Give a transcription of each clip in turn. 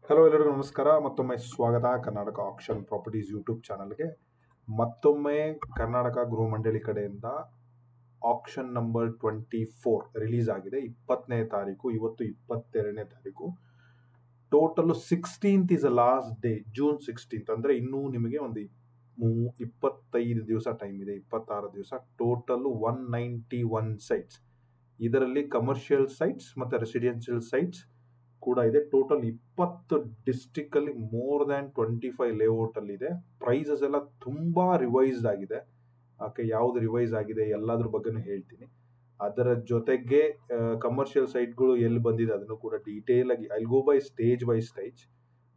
Hello ಎಲ್ಲರಿಗೂ ನಮಸ್ಕಾರ. ಮತ್ತೊಮ್ಮೆ ಸ್ವಾಗತ ಕರ್ನಾಟಕ ಆಕ್ಷನ್ ಪ್ರಾಪರ್ಟೀಸ್ ಯೂಟ್ಯೂಬ್ ಚಾನಲ್ಗೆ. ಮತ್ತೊಮ್ಮೆ ಕರ್ನಾಟಕ ಗೃಹ ಮಂಡಳಿ ಕಡೆಯಿಂದ ಆಕ್ಷನ್ ನಂಬರ್ 24 ರಿಲೀಸ್ ಆಗಿದೆ. 20ನೇ ತಾರೀಕು, ಇವತ್ತು 22ನೇ ತಾರೀಕು. Total 16th is a last day, June 16th. ಅಂದರೆ ಇನ್ನೂ ನಿಮಗೆ ಒಂದು 25 ದಿವಸ ಟೈಮ್ ಇದೆ, 26 ದಿವಸ. Total 191 sites. ಇದರಲ್ಲಿ ಕಮರ್ಷಿಯಲ್ ಸೈಟ್ಸ್ ಮತ್ತು ರೆಸಿಡೆನ್ಷಿಯಲ್ ಸೈಟ್ಸ್ ಕೂಡ ಇದೆ. ಟೋಟಲ್ 20 ಡಿಸ್ಟ್ರಿಕ್ಟ್ ಅಲ್ಲಿ ಮೋರ್ ದ್ಯಾನ್ 25 ಲೇಔಟ್ ಅಲ್ಲಿ ಇದೆ. ಪ್ರೈಸಸ್ ಎಲ್ಲ ತುಂಬಾ ರಿವೈಸ್ಡ್ ಆಗಿದೆ. ಯಾವ್ದು ರಿವೈಸ್ ಆಗಿದೆ ಎಲ್ಲದ್ರ ಬಗ್ಗೆನೂ ಹೇಳ್ತೀನಿ. ಅದರ ಜೊತೆಗೆ ಕಮರ್ಷಿಯಲ್ ಸೈಟ್ಗಳು ಎಲ್ಲಿ ಬಂದಿದೆ ಅದನ್ನು ಕೂಡ ಡೀಟೇಲ್ ಆಗಿ ಐ ಗೋ ಬೈ ಸ್ಟೇಜ್.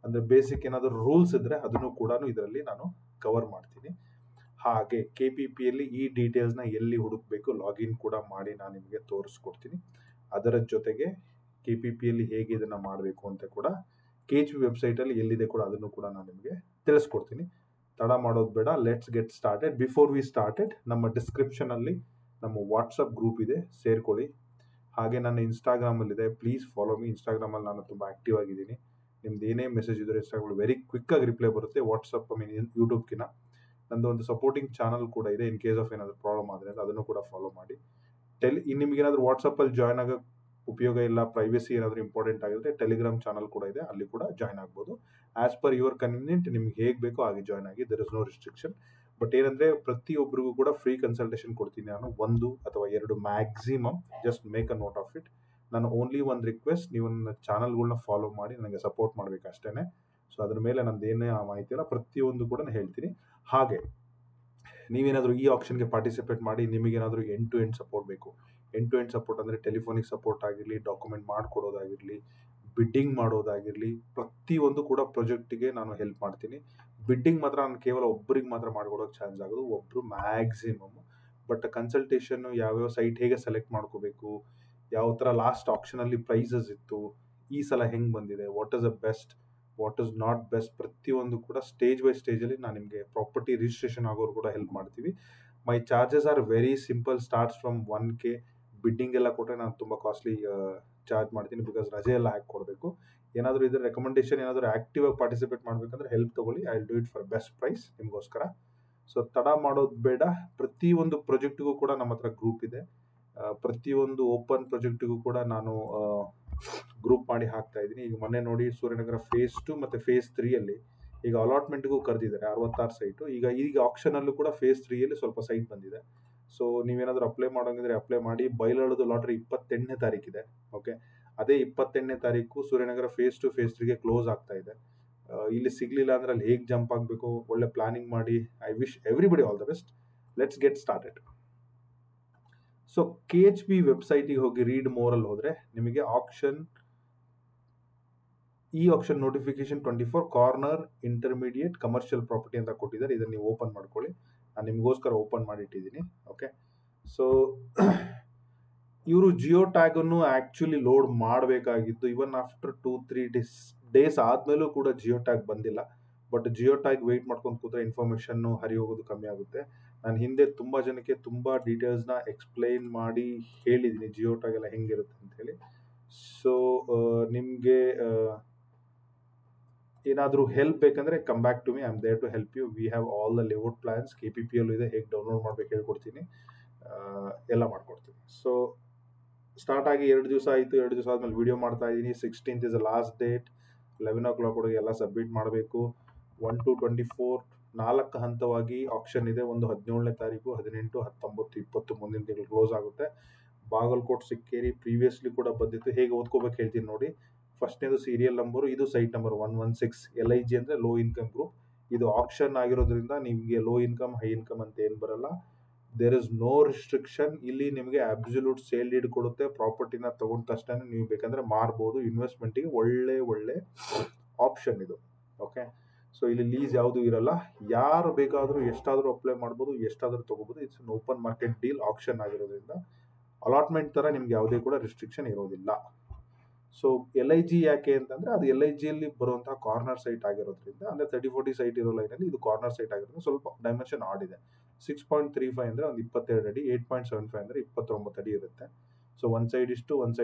ಅಂದ್ರೆ ಬೇಸಿಕ್ ಏನಾದರೂ ರೂಲ್ಸ್ ಇದ್ರೆ ಅದನ್ನು ಕೂಡ ಇದರಲ್ಲಿ ನಾನು ಕವರ್ ಮಾಡ್ತೀನಿ. ಹಾಗೆ KPPಯಲ್ಲಿ ಈ ಡೀಟೇಲ್ಸ್ನ ಎಲ್ಲಿ ಹುಡುಕ್ಬೇಕು ಲಾಗಿನ್ ಕೂಡ ಮಾಡಿ ನಾನು ನಿಮಗೆ ತೋರಿಸ್ಕೊಡ್ತೀನಿ. ಅದರ ಜೊತೆಗೆ KPPಯಲ್ಲಿ ಹೇಗೆ ಇದನ್ನ ಮಾಡಬೇಕು ಅಂತ ಕೂಡ KHP ವೆಬ್ಸೈಟಲ್ಲಿ ಎಲ್ಲಿದೆ ಕೂಡ ಅದನ್ನು ಕೂಡ ನಾನು ನಿಮಗೆ ತಿಳಿಸ್ಕೊಡ್ತೀನಿ. ತಡ ಮಾಡೋದು ಬೇಡ, let's get started. Before we started, ನಮ್ಮ ಡಿಸ್ಕ್ರಿಪ್ಷನ್ ಅಲ್ಲಿ ನಮ್ಮ ವಾಟ್ಸಪ್ ಗ್ರೂಪ್ ಇದೆ, ಸೇರ್ಕೊಳ್ಳಿ. ಹಾಗೆ ನನ್ನ ಇನ್ಸ್ಟಾಗ್ರಾಮಲ್ಲಿ ಇದೆ, ಪ್ಲೀಸ್ ಫಾಲೋ ಮೀ. ಇನ್ಸ್ಟಾಗ್ರಾಮಲ್ಲಿ ನಾನು ತುಂಬ ಆಕ್ಟಿವ್ ಆಗಿದ್ದೀನಿ. ನಿಮ್ದು ಏನೇ ಮೆಸೇಜ್ ಇದ್ರೆ ಇನ್ಸ್ಟಾಗ್ರಾಮ್ ವೆರಿ ಕ್ವಿಕ್ ಆಗಿ ರಿಪ್ಲೈ ಬರುತ್ತೆ. ವಾಟ್ಸಪ್ ಯೂಟ್ಯೂಬ್ಗಿನ ನಂದು ಒಂದು ಸಪೋರ್ಟಿಂಗ್ ಚಾನಲ್ ಕೂಡ ಇದೆ. ಇನ್ ಕೇಸ್ ಆಫ್ ಏನಾದರೂ ಪ್ರಾಬ್ಲಮ್ ಆದರೆ ಅದನ್ನು ಕೂಡ ಫಾಲೋ ಮಾಡಿ. ನಿಮ್ಗೆ ಏನಾದರೂ ವಾಟ್ಸಪ್ಪಲ್ಲಿ ಜಾಯ್ನ್ ಆಗೋ ಉಪಯೋಗ ಇಲ್ಲ, ಪ್ರೈವೇಸಿ ಏನಾದರೂ ಇಂಪಾರ್ಟೆಂಟ್ ಆಗಿದ್ರೆ ಟೆಲಿಗ್ರಾಮ್ ಚಾನಲ್ ಕೂಡ ಇದೆ, ಅಲ್ಲಿ ಕೂಡ ಜಾಯ್ನ್ ಆಗ್ಬೋದು. ಆಸ್ ಪರ್ ಯುವರ್ ಕನ್ವೀನಿಯಂಟ್, ನಿಮ್ಗೆ ಹೇಗೆ ಬೇಕೋ ಹಾಗೆ ಜಾಯ್ನ್ ಆಗಿ. There is no restriction. But ಏನಂದ್ರೆ ಪ್ರತಿಯೊಬ್ಬರಿಗೂ ಕೂಡ ಫ್ರೀ ಕನ್ಸಲ್ಟೇಷನ್ ಕೊಡ್ತೀನಿ ನಾನು, 1 ಅಥವಾ 2 maximum. Just make a note of it. ನಾನು ಓನ್ಲಿ ಒಂದು ರಿಕ್ವೆಸ್ಟ್, ನೀವು ನನ್ನ ಚಾನಲ್ಗಳನ್ನ ಫಾಲೋ ಮಾಡಿ ನನಗೆ ಸಪೋರ್ಟ್ ಮಾಡ್ಬೇಕು ಅಷ್ಟೇನೆ. ಸೊ ಅದ್ರ ಮೇಲೆ ನಂದು ಏನೇ ಮಾಹಿತಿ ಇಲ್ಲ, ಪ್ರತಿಯೊಂದು ಕೂಡ ನಾನು ಹೇಳ್ತೀನಿ. ಹಾಗೆ ನೀವೇನಾದರೂ ಈ ಆಪ್ಷನ್ಗೆ ಪಾರ್ಟಿಸಿಪೇಟ್ ಮಾಡಿ, ನಿಮಗೇನಾದರೂ ಎಂಡ್ ಟು ಎಂಡ್ ಸಪೋರ್ಟ್ ಬೇಕು. ಎಂಡ್ ಟು ಎಂಡ್ ಸಪೋರ್ಟ್ ಅಂದರೆ ಟೆಲಿಫೋನಿಕ್ ಸಪೋರ್ಟ್ ಆಗಿರಲಿ, ಡಾಕ್ಯುಮೆಂಟ್ ಮಾಡಿಕೊಡೋದಾಗಿರಲಿ, ಬಿಡ್ಡಿಂಗ್ ಮಾಡೋದಾಗಿರಲಿ, ಪ್ರತಿಯೊಂದು ಕೂಡ ಪ್ರಾಜೆಕ್ಟಿಗೆ ನಾನು ಹೆಲ್ಪ್ ಮಾಡ್ತೀನಿ. ಬಿಡ್ಡಿಂಗ್ ಮಾತ್ರ ನಾನು ಕೇವಲ ಒಬ್ಬರಿಗೆ ಮಾತ್ರ ಮಾಡ್ಕೊಡೋಕೆ ಚಾನ್ಸ್ ಆಗೋದು, ಒಬ್ಬರು ಮ್ಯಾಕ್ಸಿಮಮ್. ಬಟ್ ಕನ್ಸಲ್ಟೇಷನ್, ಯಾವ್ಯಾವ ಸೈಟ್ ಹೇಗೆ ಸೆಲೆಕ್ಟ್ ಮಾಡ್ಕೋಬೇಕು, ಯಾವ ಥರ ಲಾಸ್ಟ್ ಆಪ್ಷನಲ್ಲಿ ಪ್ರೈಸಸ್ ಇತ್ತು, ಈ ಸಲ ಹೆಂಗೆ ಬಂದಿದೆ, what is the best, what is not best, ಪ್ರತಿಯೊಂದು ಕೂಡ ಸ್ಟೇಜ್ ಬೈ ಸ್ಟೇಜಲ್ಲಿ ನಾನು ನಿಮಗೆ ಪ್ರಾಪರ್ಟಿ ರಿಜಿಸ್ಟ್ರೇಷನ್ ಆಗೋರು ಕೂಡ ಹೆಲ್ಪ್ ಮಾಡ್ತೀವಿ. My charges are very simple, starts from 1K. Bidding ಎಲ್ಲ ಕೊಟ್ಟರೆ ನಾನು ತುಂಬ ಕಾಸ್ಟ್ಲಿ ಚಾರ್ಜ್ ಮಾಡ್ತೀನಿ, ಬಿಕಾಸ್ ರಜೆ ಎಲ್ಲ ಹಾಕಿ ಕೊಡಬೇಕು. ಏನಾದರೂ ಇದ್ರ ರೆಕಮೆಂಡೇಶನ್ ಏನಾದರೂ ಆಕ್ಟಿವ್ ಆಗಿ ಪಾರ್ಟಿಸಿಪೇಟ್ ಮಾಡಬೇಕಂದ್ರೆ ಹೆಲ್ಪ್ ತಗೊಳ್ಳಿ, I will do it for best price ನಿಮಗೋಸ್ಕರ. ಸೊ ತಡ ಮಾಡೋದು ಬೇಡ. ಪ್ರತಿಯೊಂದು ಪ್ರಾಜೆಕ್ಟಿಗೂ ಕೂಡ ನಮ್ಮ ಹತ್ರ ಗ್ರೂಪ್ ಇದೆ. ಪ್ರತಿಯೊಂದು ಓಪನ್ ಪ್ರಾಜೆಕ್ಟಿಗೂ ಕೂಡ ನಾನು ಗ್ರೂಪ್ ಮಾಡಿ ಹಾಕ್ತಾ ಇದ್ದೀನಿ. ಈಗ ಮೊನ್ನೆ ನೋಡಿ, ಸೂರ್ಯನಗರ ಫೇಸ್ 2 ಮತ್ತು ಫೇಸ್ 3 ಅಲ್ಲಿ ಈಗ ಅಲಾಟ್ಮೆಂಟ್ಗೂ ಕರೆದಿದ್ದಾರೆ 66 ಸೈಟು. ಈಗ ಆಕ್ಷನಲ್ಲೂ ಕೂಡ ಫೇಸ್ 3 ಸ್ವಲ್ಪ ಸೈಟ್ ಬಂದಿದೆ. ಸೊ ನೀವೇನಾದರೂ ಅಪ್ಲೈ ಮಾಡೋಂಗಿದ್ರೆ ಅಪ್ಲೈ ಮಾಡಿ. ಬೈಲಾಳದ ಲಾಟ್ರಿ 28ನೇ ತಾರೀಕಿದೆ. ಓಕೆ, ಅದೇ 28ನೇ ತಾರೀಕು ಸೂರ್ಯನಗರ ಫೇಸ್ 2 ಫೇಸ್ 3ಗೆ ಕ್ಲೋಸ್ ಆಗ್ತಾ ಇದೆ. ಇಲ್ಲಿ ಸಿಗ್ಲಿಲ್ಲ ಅಂದ್ರೆ ಅಲ್ಲಿ ಹೇಗೆ ಜಂಪ್ ಆಗಬೇಕು, ಒಳ್ಳೆ ಪ್ಲಾನಿಂಗ್ ಮಾಡಿ. I wish everybody all the best. Let's get started. So KHP ವೆಬ್ಸೈಟಿಗೆ ಹೋಗಿ ರೀಡ್ ಮೋರಲ್ಲಿ ಹೋದರೆ ನಿಮಗೆ ಈ action notification 24 corner intermediate commercial property ಅಂತ ಕೊಟ್ಟಿದ್ದಾರೆ. ಇದನ್ನು ನೀವು ಓಪನ್ ಮಾಡ್ಕೊಳ್ಳಿ. ನಾನು ನಿಮಗೋಸ್ಕರ ಓಪನ್ ಮಾಡಿಟ್ಟಿದ್ದೀನಿ. ಓಕೆ, ಸೊ ಇವರು ಜಿಯೋ ಟ್ಯಾಗನ್ನು ಆ್ಯಕ್ಚುಲಿ ಲೋಡ್ ಮಾಡಬೇಕಾಗಿದ್ದು, ಇವನ್ ಆಫ್ಟರ್ 2-3 ಡೇಸ್ ಆದಮೇಲೂ ಕೂಡ ಜಿಯೋ ಟ್ಯಾಗ್ ಬಂದಿಲ್ಲ. ಬಟ್ ಜಿಯೋ ಟ್ಯಾಗ್ ವೆಯ್ಟ್ ಮಾಡ್ಕೊಂಡು ಕೂತ್ರೆ ಇನ್ಫಾರ್ಮೇಷನ್ನು ಹರಿ ಹೋಗೋದು ಕಮ್ಮಿ ಆಗುತ್ತೆ. ನಾನು ಹಿಂದೆ ತುಂಬ ಜನಕ್ಕೆ ತುಂಬ ಡೀಟೇಲ್ಸ್ನ ಎಕ್ಸ್ಪ್ಲೈನ್ ಮಾಡಿ ಹೇಳಿದ್ದೀನಿ, ಜಿಯೋ ಟ್ಯಾಗ್ ಎಲ್ಲ ಹೆಂಗಿರುತ್ತೆ ಅಂತ ಹೇಳಿ. ಸೊ ನಿಮಗೆ ಏನಾದರೂ ಹೆಲ್ಪ್ ಬೇಕಂದ್ರೆ come back to me, I am there to help you. We have all the layout plans. KPPಯಲ್ಲೂ ಇದೆ, ಹೇಗೆ ಡೌನ್ಲೋಡ್ ಮಾಡ್ಬೇಕು ಹೇಳ್ಕೊಡ್ತೀನಿ, ಎಲ್ಲ ಮಾಡ್ಕೊಡ್ತೀನಿ. ಸೊ ಸ್ಟಾರ್ಟ್ ಆಗಿ 2 ದಿವಸ ಆಯಿತು. 2 ದಿವಸ ಆದಮೇಲೆ ವಿಡಿಯೋ ಮಾಡ್ತಾ ಇದ್ದೀನಿ. 16th is the last date. 11 o'clock ಒಳಗೆ ಎಲ್ಲ ಸಬ್ಮಿಟ್ ಮಾಡಬೇಕು. 1 to 24 4 ಹಂತವಾಗಿ ಆಪ್ಷನ್ ಇದೆ. ಒಂದು 17ನೇ ತಾರೀಕು, 18, 19, 20 ಮುಂದಿನ ತಿಂಗಳು ಕ್ಲೋಸ್ ಆಗುತ್ತೆ. ಬಾಗಲಕೋಟ್, ಸಿಕ್ಕೇರಿ ಪ್ರೀವಿಯಸ್ಲಿ ಕೂಡ ಬಂದಿತ್ತು. ಹೇಗೆ ಓದ್ಕೋಬೇಕು ಹೇಳ್ತೀನಿ ನೋಡಿ. ಫಸ್ಟ್ನೇದು ಸೀರಿಯಲ್ ನಂಬರು, ಇದು ಸೈಟ್ ನಂಬರ್ 116. LIG ಅಂದರೆ ಲೋ ಇನ್ಕಮ್ ಗ್ರೂಪ್. ಇದು ಆಪ್ಷನ್ ಆಗಿರೋದ್ರಿಂದ ನಿಮಗೆ ಲೋ ಇನ್ಕಮ್, ಹೈ ಇನ್ಕಮ್ ಅಂತ ಏನು ಬರಲ್ಲ. There is no restriction. ಇಲ್ಲಿ ನಿಮಗೆ ಅಬ್ಸಲ್ಯೂಟ್ ಸೇಲ್ ಡೀಡ್ ಕೊಡುತ್ತೆ. ಪ್ರಾಪರ್ಟಿನ ತಗೊಂಡ ತಕ್ಷಣ ನೀವು ಬೇಕಂದ್ರೆ ಮಾರ್ಬೋದು. ಇನ್ವೆಸ್ಟ್ಮೆಂಟಿಗೆ ಒಳ್ಳೆ ಆಪ್ಷನ್ ಇದು. ಓಕೆ, ಸೊ ಇಲ್ಲಿ ಲೀಸ್ ಯಾವುದೂ ಇರಲ್ಲ. ಯಾರು ಬೇಕಾದರೂ ಎಷ್ಟಾದರೂ ಅಪ್ಲೈ ಮಾಡ್ಬೋದು, ಎಷ್ಟಾದರೂ ತಗೋಬೋದು. It's an open market deal, option ಆಗಿರೋದ್ರಿಂದ. ಅಲಾಟ್ಮೆಂಟ್ ಥರ ನಿಮ್ಗೆ ಯಾವುದೇ ಕೂಡ ರಿಸ್ಟ್ರಿಕ್ಷನ್ ಇರೋದಿಲ್ಲ. ಸೊ LIG ಯಾಕೆ ಅಂತಂದರೆ, ಅದು LIGಯಲ್ಲಿ ಬರುವಂತಹ ಕಾರ್ನರ್ ಸೈಟ್ ಆಗಿರೋದ್ರಿಂದ, ಅಂದರೆ 30-40 ಸೈಟ್ ಇರೋ ಲೈನಲ್ಲಿ ಇದು ಕಾರ್ನರ್ ಸೈಟ್ ಆಗಿರೋದ್ರಿಂದ ಸ್ವಲ್ಪ ಡೈಮೆನ್ಷನ್ ಆಡ್ ಇದೆ. 6.35 ಅಂದರೆ ಒಂದು 22 ಅಡಿ, 8.75 ಅಂದರೆ 29 ಅಡಿ ಇರುತ್ತೆ. ಸೊ ಒಂದು ಸೈಡ್ ಇಷ್ಟು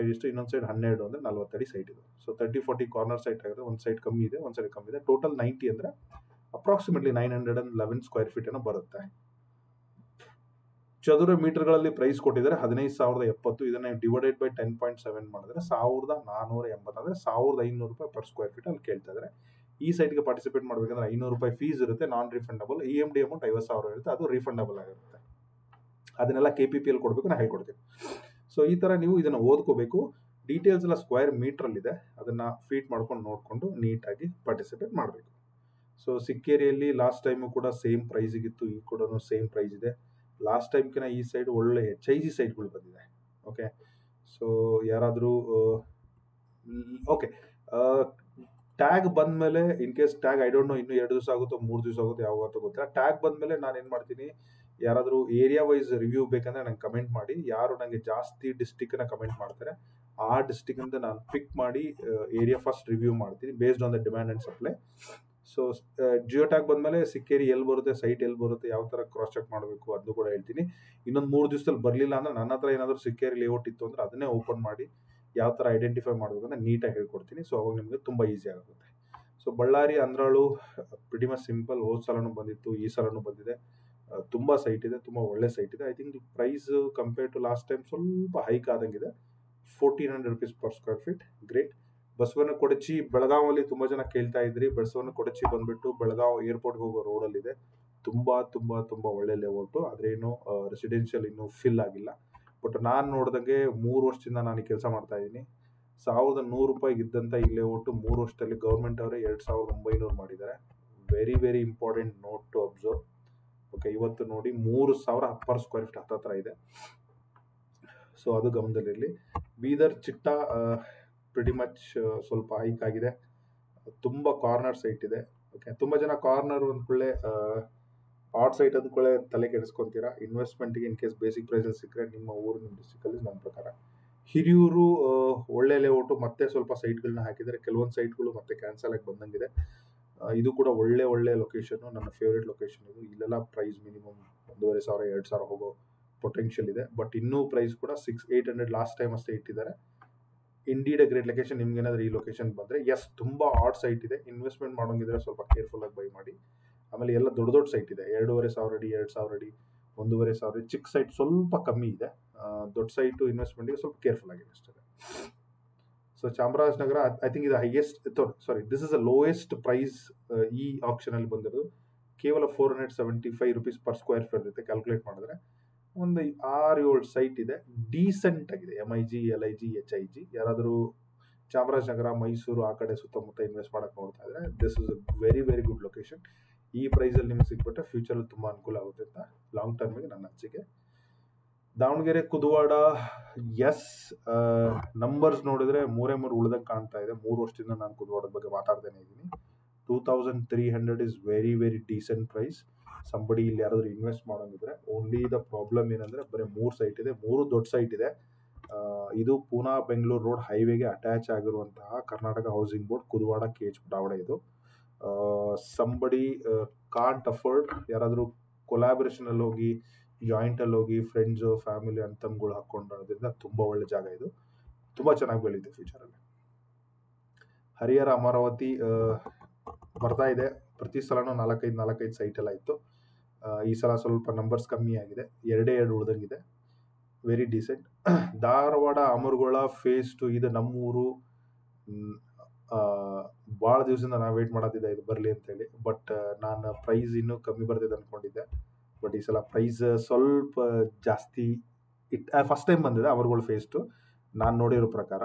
ಇನ್ನೊಂದು ಸೈಡ್ 12 ಅಂದರೆ 40 ಅಡಿ ಸೈಟ್ ಇದು. ಸೊ 30-40 ಕಾರ್ನರ್ ಸೈಟ್ ಆಗಿದೆ. ಒಂದು ಸೈಡ್ ಕಮ್ಮಿ ಇದೆ, ಒಂದು ಸೈಡ್ ಕಮ್ಮಿ ಇದೆ. ಟೋಟಲ್ 90 ಅಂದರೆ ಅಪ್ರಾಕ್ಸಿಮೇಟ್ಲಿ 911 ಸ್ಕ್ವೇರ್ ಫೀಟ್ ಏನೋ ಬರುತ್ತೆ. ಚದುರ ಮೀಟರ್ಗಳಲ್ಲಿ ಪ್ರೈಸ್ ಕೊಟ್ಟಿದ್ದಾರೆ 15,070. ಇದನ್ನ ಡಿವೈಡೆಡ್ ಬೈ 10.7 ಮಾಡಿದ್ರೆ 1,480 ಅಂದರೆ 1,500 ರೂಪಾಯಿ ಪರ್ ಸ್ಕ್ವೇರ್ ಫೀಟ್ ಅಲ್ಲಿ ಕೇಳ್ತಾ ಇದ್ದಾರೆ. ಈ ಸೈಟ್ಗೆ ಪಾರ್ಟಿಸಿಪೇಟ್ ಮಾಡಬೇಕಂದ್ರೆ 500 ರೂಪಾಯಿ ಫೀಸ್ ಇರುತ್ತೆ, ನಾನ್ ರಿಫಂಡಬಲ್. EMD ಅಮೌಂಟ್ 50,000 ಇರುತ್ತೆ, ಅದು ರಿಫಂಡಬಲ್ ಆಗಿರುತ್ತೆ. ಅದನ್ನೆಲ್ಲ KPPL ಕೊಡಬೇಕು, ನಾನು ಹೇಳ್ಕೊಡ್ತೀನಿ. ಸೊ ಈ ಥರ ನೀವು ಇದನ್ನು ಓದ್ಕೋಬೇಕು. ಡೀಟೇಲ್ಸ್ ಎಲ್ಲ ಸ್ಕ್ವೇರ್ ಮೀಟ್ರಲ್ಲಿದೆ, ಅದನ್ನು ಫೀಟ್ ಮಾಡ್ಕೊಂಡು ನೋಡಿಕೊಂಡು ನೀಟಾಗಿ ಪಾರ್ಟಿಸಿಪೇಟ್ ಮಾಡಬೇಕು. ಸೊ ಸಿಕ್ಕೇರಿಯಲ್ಲಿ ಲಾಸ್ಟ್ ಟೈಮು ಕೂಡ ಸೇಮ್ ಪ್ರೈಸಿಗಿತ್ತು, ಈ ಕೂಡ ಸೇಮ್ ಪ್ರೈಸ್ ಇದೆ. ಲಾಸ್ಟ್ ಟೈಮ್ಕಿಂತ ಈ ಸೈಡ್ ಒಳ್ಳೆ HIG ಸೈಟ್ಗಳು ಬಂದಿದೆ. ಓಕೆ, ಸೊ ಯಾರಾದರೂ ಓಕೆ ಟ್ಯಾಗ್ ಬಂದಮೇಲೆ in case tag I don't know ಇನ್ನೂ 2 ದಿವಸ ಆಗುತ್ತೋ 3 ದಿವಸ ಆಗುತ್ತೋ ಯಾವಾಗತ್ತೋ ಗೊತ್ತಿಲ್ಲ. ಟ್ಯಾಗ್ ಬಂದಮೇಲೆ ನಾನು ಏನು ಮಾಡ್ತೀನಿ, ಯಾರಾದರೂ ಏರಿಯಾ ವೈಸ್ ರಿವ್ಯೂ ಬೇಕಂದ್ರೆ ನಂಗೆ ಕಮೆಂಟ್ ಮಾಡಿ. ಯಾರು ನನಗೆ ಜಾಸ್ತಿ ಡಿಸ್ಟಿಕ್ನ ಕಮೆಂಟ್ ಮಾಡ್ತಾರೆ ಆ ಡಿಸ್ಟಿಕ್ಕಿಂದ ನಾನು ಪಿಕ್ ಮಾಡಿ ಏರಿಯಾ ಫಸ್ಟ್ ರಿವ್ಯೂ ಮಾಡ್ತೀನಿ based on the demand and supply. So geo tag ಬಂದಮೇಲೆ ಸಿಕ್ಕೇರಿ ಎಲ್ಲಿ ಬರುತ್ತೆ, ಸೈಟ್ ಎಲ್ಲಿ ಬರುತ್ತೆ, ಯಾವ ಥರ ಕ್ರಾಸ್ ಚೆಕ್ ಮಾಡಬೇಕು ಅದನ್ನು ಕೂಡ ಹೇಳ್ತೀನಿ. ಇನ್ನೊಂದು 3 ದಿವಸದಲ್ಲಿ ಬರಲಿಲ್ಲ ಅಂದರೆ ನನ್ನ ಹತ್ರ ಏನಾದರೂ ಸಿಕ್ಕೇರಿ ಲೇಔಟ್ ಇತ್ತು ಅಂದರೆ ಅದನ್ನೇ ಓಪನ್ ಮಾಡಿ ಯಾವ ಥರ ಐಡೆಂಟಿಫೈ ಮಾಡಬೇಕಂತ ನೀಟಾಗಿ ಹೇಳ್ಕೊಡ್ತೀನಿ. ಸೊ ಅವಾಗ ನಿಮಗೆ ತುಂಬ ಈಸಿ ಆಗುತ್ತೆ. So Ballari Andral pretty much simple. ಹೋದ ಸಲನೂ ಬಂದಿತ್ತು, ಈ ಸಲನೂ ಬಂದಿದೆ. ತುಂಬ ಸೈಟ್ ಇದೆ, ತುಂಬ ಒಳ್ಳೆ ಸೈಟ್ ಇದೆ. I think price compare to last time ಸ್ವಲ್ಪ ಹೈಕ್ ಆದಂಗಿದೆ. 1,400 rupees per square feet. Great. Basavana Kudachi ಬೆಳಗಾವಲ್ಲಿ ತುಂಬ ಜನ ಕೇಳ್ತಾ ಇದ್ರಿ. ಬಸವನ ಕೊಡಚಿ ಬಂದ್ಬಿಟ್ಟು ಬೆಳಗಾವ್ ಏರ್ಪೋರ್ಟ್ಗೆ ಹೋಗೋ ರೋಡಲ್ಲಿದೆ. ತುಂಬ ತುಂಬ ತುಂಬ ಒಳ್ಳೆ ಲೇಔಟು. ಆದ್ರೇನು ರೆಸಿಡೆನ್ಷಿಯಲ್ ಇನ್ನೂ ಫಿಲ್ ಆಗಿಲ್ಲ. ಬಟ್ ನಾನು ನೋಡಿದಂಗೆ 3 ವರ್ಷದಿಂದ ನಾನು ಈ ಕೆಲಸ ಮಾಡ್ತಾ ಇದ್ದೀನಿ. 1,100 ರೂಪಾಯಿಗೆ ಇದ್ದಂಥ ಈ ಲೇಔಟು 3 ವರ್ಷದಲ್ಲಿ ಗೌರ್ಮೆಂಟ್ ಅವರೇ 2,900 ಮಾಡಿದ್ದಾರೆ. Very very important note to observe. Okay, ಇವತ್ತು ನೋಡಿ 3,000 ಪರ್ ಸ್ಕ್ವೇರ್ ಫೀಟ್ ಹತ್ರ ಇದೆ. ಸೊ ಅದು ಗಮನದಲ್ಲಿರಲಿ. ಬೀದರ್ ಚಿಟ್ಟ ಪ್ರಿಟಿ ಮಚ್ ಸ್ವಲ್ಪ ಹೈಕ್ ಆಗಿದೆ. ತುಂಬ ಕಾರ್ನರ್ ಸೈಟ್ ಇದೆ. ಓಕೆ, ತುಂಬ ಜನ ಕಾರ್ನರ್ ಅಂದ್ಕೊಳ್ಳೆ ಆಟ್ ಸೈಟ್ ಅಂದ್ಕೊಳ್ಳೆ ತಲೆ ಕೆಡಿಸ್ಕೊತೀರಾ. ಇನ್ವೆಸ್ಟ್ಮೆಂಟ್ಗೆ ಇನ್ ಕೇಸ್ ಬೇಸಿಕ್ ಪ್ರೈಸಲ್ಲಿ ಸಿಕ್ಕರೆ ನಿಮ್ಮ ಊರು ನಿಮ್ಮ ಡಿಸ್ಟಿಕಲ್ಲಿ ನನ್ನ ಪ್ರಕಾರ ಹಿರಿಯೂರು ಒಳ್ಳೆ ಲೇಔಟು. ಮತ್ತೆ ಸ್ವಲ್ಪ ಸೈಟ್ಗಳನ್ನ ಹಾಕಿದ್ದಾರೆ. ಕೆಲವೊಂದು ಸೈಟ್ಗಳು ಮತ್ತೆ ಕ್ಯಾನ್ಸಲ್ ಆಗಿ ಬಂದಂಗಿದೆ. ಇದು ಕೂಡ ಒಳ್ಳೆ ಲೊಕೇಶನ್ನು, ನನ್ನ ಫೇವ್ರೇಟ್ ಲೊಕೇಶನ್ ಇದು. ಇಲ್ಲೆಲ್ಲ ಪ್ರೈಸ್ ಮಿನಿಮಮ್ 1,500 2,000 ಹೋಗೋ ಪೊಟೆನ್ಷಿಯಲ್ ಇದೆ. ಬಟ್ ಇನ್ನೂ ಪ್ರೈಸ್ ಕೂಡ 600-800 ಲಾಸ್ಟ್ ಟೈಮ್ ಅಷ್ಟೇ ಇಟ್ಟಿದ್ದಾರೆ. Indeed great location. ನಿಮ್ಗೆ ಏನಾದರೂ ಈ ಲೊಕೇಶನ್ ಬಂದರೆ ತುಂಬ ಆಡ್ ಸೈಟ್ ಇದೆ. ಇನ್ವೆಸ್ಟ್ಮೆಂಟ್ ಮಾಡೋಂಗಿದ್ರೆ ಸ್ವಲ್ಪ ಕೇರ್ಫುಲ್ ಆಗಿ ಬೈ ಮಾಡಿ. ಆಮೇಲೆ ಎಲ್ಲ ದೊಡ್ಡ ಸೈಟ್ ಇದೆ. 2,500 ಅಡಿ 2,000 ಅಡಿ 1,500. ಚಿಕ್ಕ ಸೈಟ್ ಸ್ವಲ್ಪ ಕಮ್ಮಿ ಇದೆ. ದೊಡ್ಡ ಸೈಟು ಇನ್ವೆಸ್ಟ್ಮೆಂಟ್ಗೆ ಸ್ವಲ್ಪ ಕೇರ್ಫುಲ್ ಆಗಿದೆ ಅಷ್ಟೇ. ಸೊ ಚಾಮರಾಜನಗರ ಐ ಥಿಂಕ್ ಇದು highest, this is a lowest price ಈ ಆಕ್ಷನಲ್ಲಿ ಬಂದಿರೋದು. ಕೇವಲ 475 ರೂಪೀಸ್ ಪರ್ ಸ್ಕ್ವೇರ್ ಫೀಟ್ ಇರುತ್ತೆ. ಕ್ಯಾಲ್ಕುಲೇಟ್ ಮಾಡಿದ್ರೆ ಒಂದು 6-7 ಸೈಟ್ ಇದೆ. ಡೀಸೆಂಟ್ ಆಗಿದೆ. MIG, LIG, HIG. ಯಾರಾದರೂ ಚಾಮರಾಜನಗರ, ಮೈಸೂರು ಆ ಕಡೆ ಸುತ್ತಮುತ್ತ ಇನ್ವೆಸ್ಟ್ ಮಾಡಕ್ಕೆ ನೋಡ್ತಾ ಇದ್ರೆ this is a very very good location. ಈ ಪ್ರೈಸಲ್ಲಿ ನಿಮ್ಗೆ ಸಿಕ್ಬಿಟ್ರೆ ಫ್ಯೂಚರಲ್ಲಿ ತುಂಬ ಅನುಕೂಲ ಆಗುತ್ತೆ ಅಂತ ಲಾಂಗ್ ಟರ್ಮಿಗೆ ನನ್ನ ಅನಿಸಿಕೆ. ದಾವಣಗೆರೆ ಕುದುವಾಡ, ಎಸ್ ನಂಬರ್ಸ್ ನೋಡಿದ್ರೆ 3 ಉಳ್ದಂಗೆ ಕಾಣ್ತಾ ಇದೆ. 3 ವರ್ಷದಿಂದ ನಾನು ಕುದುವಾಡದ ಬಗ್ಗೆ ಮಾತಾಡ್ತಾನೆ ಇದ್ದೀನಿ. 2,300 is very very decent price. Somebody ಇಲ್ಲಿ ಯಾರಾದರೂ ಇನ್ವೆಸ್ಟ್ ಮಾಡೋಂಗಿದ್ರೆ. ಓನ್ಲಿ ದ ಪ್ರಾಬ್ಲಮ್ ಏನಂದರೆ ಬರೀ 3 ಸೈಟ್ ಇದೆ, 3 ದೊಡ್ಡ ಸೈಟ್ ಇದೆ. ಇದು ಪೂನಾ ಬೆಂಗಳೂರು ರೋಡ್ ಹೈವೇಗೆ ಅಟ್ಯಾಚ್ ಆಗಿರುವಂತಹ ಕರ್ನಾಟಕ ಹೌಸಿಂಗ್ ಬೋರ್ಡ್ ಕುದುವಾಡ KH ಬಡಾವಣೆ ಇದು. Somebody can't afford. ಯಾರಾದರೂ ಕೊಲಾಬ್ರೇಷನಲ್ಲಿ ಹೋಗಿ ಜಾಯಿಂಟಲ್ಲಿ ಹೋಗಿ ಫ್ರೆಂಡ್ಸು ಫ್ಯಾಮಿಲಿ ಅಂತಮ್ಗಳು ಹಾಕ್ಕೊಂಡ್ರಿಂದ ತುಂಬ ಒಳ್ಳೆ ಜಾಗ ಇದು. ತುಂಬ ಚೆನ್ನಾಗಿ ಬೆಳೀತೆ ಫ್ಯೂಚರಲ್ಲಿ. ಹರಿಹರ ಅಮರಾವತಿ ಬರ್ತಾ ಇದೆ. ಪ್ರತಿ ಸಲನೂ 4-5 ಸೈಟ್ ಎಲ್ಲ ಇತ್ತು. ಈ ಸಲ ಸ್ವಲ್ಪ ನಂಬರ್ಸ್ ಕಮ್ಮಿ ಆಗಿದೆ. 2 ಉಳ್ದಂಗಿದೆ. Very decent. Dharwad Amaragol phase 2 ಇದು ನಮ್ಮೂರು. ಭಾಳ ದಿವಸದಿಂದ ನಾವು ವೇಟ್ ಮಾಡೋದಿದೆ ಇದು ಬರಲಿ ಅಂತೇಳಿ. ಬಟ್ ನಾನು ಪ್ರೈಸ್ ಇನ್ನೂ ಕಮ್ಮಿ ಬರ್ತಿದೆ ಅಂದ್ಕೊಂಡಿದ್ದೆ. ಬಟ್ ಈ ಸಲ ಪ್ರೈಸ್ ಸ್ವಲ್ಪ ಜಾಸ್ತಿ ಫಸ್ಟ್ ಟೈಮ್ ಬಂದಿದೆ ಅಮರಗೋಳ ಫೇಸ್ 2 ನಾನು ನೋಡಿರೋ ಪ್ರಕಾರ.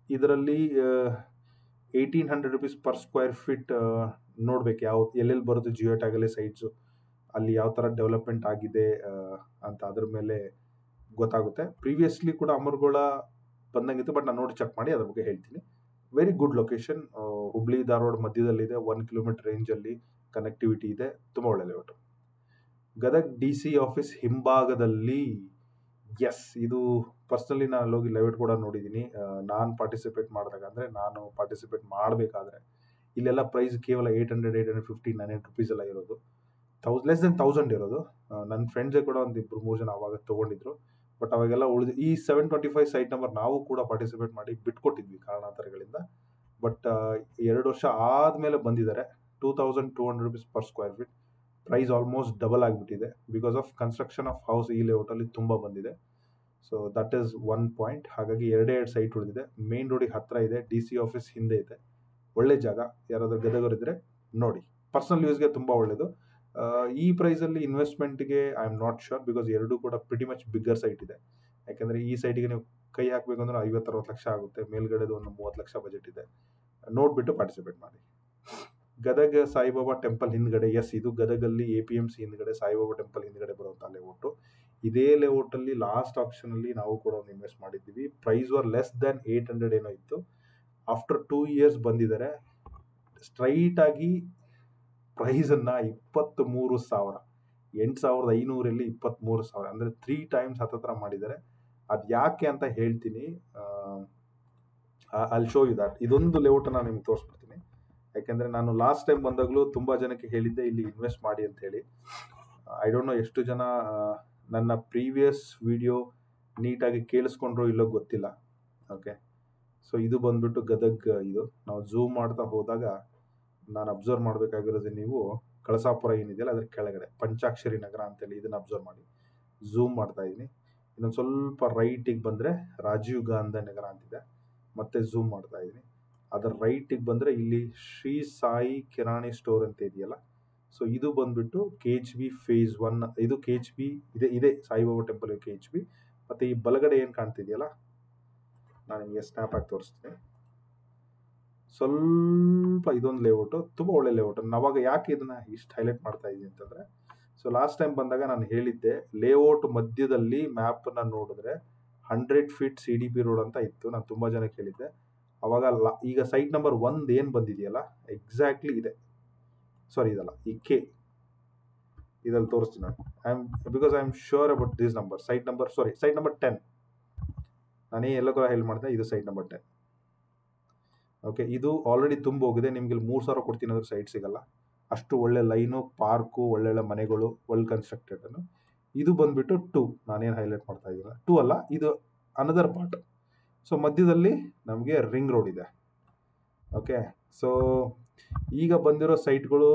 ಇದರಲ್ಲಿ 1,800 ರೂಪೀಸ್ ಪರ್ ಸ್ಕ್ವೇರ್ ಫೀಟ್. ನೋಡ್ಬೇಕು ಎಲ್ಲೆಲ್ಲಿ ಬರುತ್ತೆ ಜಿಯೋ ಟ್ಯಾಗಲ್ಲಿ ಸೈಟ್ಸು, ಅಲ್ಲಿ ಯಾವ ಥರ ಡೆವಲಪ್ಮೆಂಟ್ ಆಗಿದೆ ಅಂತ ಅದ್ರ ಮೇಲೆ ಗೊತ್ತಾಗುತ್ತೆ. ಪ್ರೀವಿಯಸ್ಲಿ ಕೂಡ ಅಮರಗೋಳ ಬಂದಂಗಿತ್ತು, ಬಟ್ ನಾನು ನೋಡಿ ಚೆಕ್ ಮಾಡಿ ಅದ್ರ ಬಗ್ಗೆ ಹೇಳ್ತೀನಿ. Very good location. Hubli Dharwad ಮಧ್ಯದಲ್ಲಿದೆ. 1 ಕಿಲೋಮೀಟರ್ ರೇಂಜಲ್ಲಿ ಕನೆಕ್ಟಿವಿಟಿ ಇದೆ. ತುಂಬ ಒಳ್ಳೆ ಲೇಔಟು. ಗದಗ್ DC ಆಫೀಸ್ ಹಿಂಭಾಗದಲ್ಲಿ. ಎಸ್, ಇದು ಪರ್ಸ್ನಲಿ ನಾನು ಅಲ್ಲೋಗಿ ಲೇಔಟ್ ಕೂಡ ನೋಡಿದ್ದೀನಿ. ನಾನು ಪಾರ್ಟಿಸಿಪೇಟ್ ಮಾಡಿದಾಗ, ಅಂದರೆ ನಾನು ಪಾರ್ಟಿಸಿಪೇಟ್ ಮಾಡಬೇಕಾದ್ರೆ ಇಲ್ಲೆಲ್ಲ ಪ್ರೈಸ್ ಕೇವಲ 800, 850, 900 ರೂಪೀಸ್ ಎಲ್ಲ ಇರೋದು. ಲೆಸ್ ದೆನ್ 1000 ಇರೋದು. ನನ್ನ ಫ್ರೆಂಡ್ಸೇ ಕೂಡ ಒಂದು 2-3 ಜನ ಅವಾಗ ತೊಗೊಂಡಿದ್ರು. ಬಟ್ ಅವಾಗೆಲ್ಲ ಉಳಿದು ಈ 725 ಸೈಟ್ ನಂಬರ್ ನಾವು ಕೂಡ ಪಾರ್ಟಿಸಿಪೇಟ್ ಮಾಡಿ ಬಿಟ್ಕೊಟ್ಟಿದ್ವಿ ಕಾರಣಾಂತರಗಳಿಂದ. ಬಟ್ 2 ವರ್ಷ ಆದಮೇಲೆ ಬಂದಿದ್ದಾರೆ. 2200 rupees per square feet. Price almost double ಆಗಿಬಿಟ್ಟಿದೆ because of construction of house ಈ ಲೇಔಟಲ್ಲಿ ತುಂಬ ಬಂದಿದೆ. So that is one point. ಹಾಗಾಗಿ 2 ಸೈಟ್ ಉಳಿದಿದೆ. ಮೇನ್ ರೋಡಿಗೆ ಹತ್ತಿರ ಇದೆ, DC ಆಫೀಸ್ ಹಿಂದೆ ಇದೆ. ಒಳ್ಳೆ ಜಾಗ. ಯಾರಾದರೂ ಗದಗರಿದ್ರೆ ನೋಡಿ. ಪರ್ಸನಲ್ ಯೂಸ್ಗೆ ತುಂಬ ಒಳ್ಳೆಯದು. ಈ ಪ್ರೈಸಲ್ಲಿ ಇನ್ವೆಸ್ಟ್ಮೆಂಟ್ಗೆ I am not sure because ಎರಡೂ ಕೂಡ ಪ್ರಿಟಿ ಮಚ್ ಬಿಗ್ಗರ್ ಸೈಟ್ ಇದೆ. ಯಾಕೆಂದರೆ ಈ ಸೈಟಿಗೆ ನೀವು ಕೈ ಹಾಕಬೇಕು ಅಂದರೆ 50-60 ಲಕ್ಷ ಆಗುತ್ತೆ. ಮೇಲ್ಗಡೆದು ಒಂದು 30 ಲಕ್ಷ ಬಜೆಟ್ ಇದೆ. ನೋಡಿಬಿಟ್ಟು ಪಾರ್ಟಿಸಿಪೇಟ್ ಮಾಡಿ. ಗದಗ ಸಾಯಿಬಾಬಾ ಟೆಂಪಲ್ ಹಿಂದ್ಗಡೆ, ಎಸ್ ಇದು ಗದಗಲ್ಲಿ APMC ಹಿಂದ್ಗಡೆ ಸಾಯಿಬಾಬಾ ಟೆಂಪಲ್ ಹಿಂದ್ಗಡೆ ಬರುವಂಥ ಲೇಔಟು. ಇದೇ ಲೇಔಟಲ್ಲಿ ಲಾಸ್ಟ್ ಆಪ್ಷನಲ್ಲಿ ನಾವು ಕೂಡ ಒಂದು ಇನ್ವೆಸ್ಟ್ ಮಾಡಿದ್ದೀವಿ. ಪ್ರೈಸ್ ವರ್ ಲೆಸ್ ದ್ಯಾನ್ 800 ಏನೋ ಇತ್ತು. ಆಫ್ಟರ್ 2 ಇಯರ್ಸ್ ಬಂದಿದ್ದಾರೆ. ಸ್ಟ್ರೈಟ್ ಆಗಿ ಪ್ರೈಸನ್ನು 23,000, 8,500 23,000 ಅಂದರೆ 3 ಟೈಮ್ಸ್ ಹತ್ತತ್ರ ಮಾಡಿದ್ದಾರೆ. ಅದು ಯಾಕೆ ಅಂತ ಹೇಳ್ತೀನಿ. ಅಲ್ಲಿ ಶೋ ಯು ದ್ಯಾಟ್. ಇದೊಂದು ಲೇಔಟ್ ನಾನು ನಿಮ್ಗೆ ತೋರಿಸ್ಬಿಡ್ತೀನಿ. ಯಾಕೆಂದರೆ ನಾನು ಲಾಸ್ಟ್ ಟೈಮ್ ಬಂದಾಗಲೂ ತುಂಬ ಜನಕ್ಕೆ ಹೇಳಿದ್ದೆ ಇಲ್ಲಿ ಇನ್ವೆಸ್ಟ್ ಮಾಡಿ ಅಂತ ಹೇಳಿ. ಐ ಡೋಂಟ್ ನೋ ಎಷ್ಟು ಜನ ನನ್ನ ಪ್ರೀವಿಯಸ್ ವಿಡಿಯೋ ನೀಟಾಗಿ ಕೇಳಿಸ್ಕೊಂಡ್ರೋ ಇಲ್ಲೋ ಗೊತ್ತಿಲ್ಲ. ಓಕೆ, ಸೊ ಇದು ಬಂದ್ಬಿಟ್ಟು ಗದಗ್. ಇದು ನಾವು ಝೂಮ್ ಮಾಡ್ತಾ ಹೋದಾಗ ನಾನು ಅಬ್ಸರ್ವ್ ಮಾಡಬೇಕಾಗಿರೋದು, ನೀವು ಕಳಸಾಪುರ ಏನಿದೆಯಲ್ಲ ಅದ್ರ ಕೆಳಗಡೆ ಪಂಚಾಕ್ಷರಿ ನಗರ ಅಂತೇಳಿ ಇದನ್ನು ಅಬ್ಸರ್ವ್ ಮಾಡಿ. ಝೂಮ್ ಮಾಡ್ತಾ ಇದ್ದೀನಿ. ಇನ್ನೊಂದು ಸ್ವಲ್ಪ ರೈಟಿಗೆ ಬಂದರೆ ರಾಜೀವ್ ಗಾಂಧಿ ನಗರ ಅಂತಿದೆ. ಮತ್ತೆ ಝೂಮ್ ಮಾಡ್ತಾ ಇದ್ದೀನಿ. ಅದರ ರೈಟಿಗೆ ಬಂದರೆ ಇಲ್ಲಿ ಶ್ರೀ ಸಾಯಿ ಕಿರಾಣಿ ಸ್ಟೋರ್ ಅಂತ ಇದೆಯಲ್ಲ, ಸೊ ಇದು ಬಂದ್ಬಿಟ್ಟು KHB ಫೇಸ್ 1. ಇದು KHB ಇದೆ ಸಾಯಿಬಾಬಾ ಟೆಂಪಲ್ KHB. ಮತ್ತು ಈ ಬಲಗಡೆ ಏನು ಕಾಣ್ತಿದೆಯಲ್ಲ, ನಾನು ನಿಮಗೆ ಸ್ನ್ಯಾಪ್ ಆಗಿ ತೋರಿಸ್ತೀನಿ. ಸ್ವಲ್ಪ ಇದೊಂದು ಲೇಔಟು, ತುಂಬ ಒಳ್ಳೆ ಲೇಔಟು. ನಾವಾಗ ಯಾಕೆ ಇದನ್ನು ಇಷ್ಟು ಹೈಲೈಟ್ ಮಾಡ್ತಾ ಇದ್ದೀನಿ ಅಂತಂದರೆ, ಸೊ ಲಾಸ್ಟ್ ಟೈಮ್ ಬಂದಾಗ ನಾನು ಹೇಳಿದ್ದೆ ಲೇಔಟ್ ಮಧ್ಯದಲ್ಲಿ ಮ್ಯಾಪನ್ನು ನೋಡಿದ್ರೆ 100 feet CDP ರೋಡ್ ಅಂತ ಇತ್ತು. ನಾನು ತುಂಬ ಜನಕ್ಕೆ ಹೇಳಿದ್ದೆ ಅವಾಗ. ಈಗ ಸೈಟ್ ನಂಬರ್ 1 ಏನು ಬಂದಿದೆಯಲ್ಲ ಎಕ್ಸಾಕ್ಟ್ಲಿ ಇದೆ. ಸಾರಿ ಇದಲ್ಲ, ಈ K ಇದಲ್ಲಿ ತೋರಿಸ್ತೀನಿ ನಾನು. Because I am sure about this number. Site number 10. ನಾನೇ ಎಲ್ಲ ಕೂಡ ಹೇಳಿ ಮಾಡಿದೆ, ಇದು ಸೈಟ್ ನಂಬರ್ 10. ಓಕೆ, ಇದು ಆಲ್ರೆಡಿ ತುಂಬ ಹೋಗಿದೆ. ನಿಮ್ಗೆ ಇಲ್ಲಿ 3,000 ಕೊಡ್ತೀನಿ ಅಂದ್ರೆ ಸೈಟ್ ಸಿಗಲ್ಲ. ಅಷ್ಟು ಒಳ್ಳೆ ಲೈನು, ಪಾರ್ಕು, ಒಳ್ಳೊಳ್ಳೆ ಮನೆಗಳು, ವೆಲ್ ಕನ್ಸ್ಟ್ರಕ್ಟೆಡ್. ಇದು ಬಂದ್ಬಿಟ್ಟು 2. ನಾನೇನು ಹೈಲೈಟ್ ಮಾಡ್ತಾ ಇದ್ದೀನಿ 2 ಅಲ್ಲ, ಇದು ಅನದರ್ ಪಾರ್ಟ್. ಸೊ ಮಧ್ಯದಲ್ಲಿ ನಮಗೆ ರಿಂಗ್ ರೋಡ್ ಇದೆ. ಓಕೆ, ಸೊ ಈಗ ಬಂದಿರೋ ಸೈಟ್ಗಳು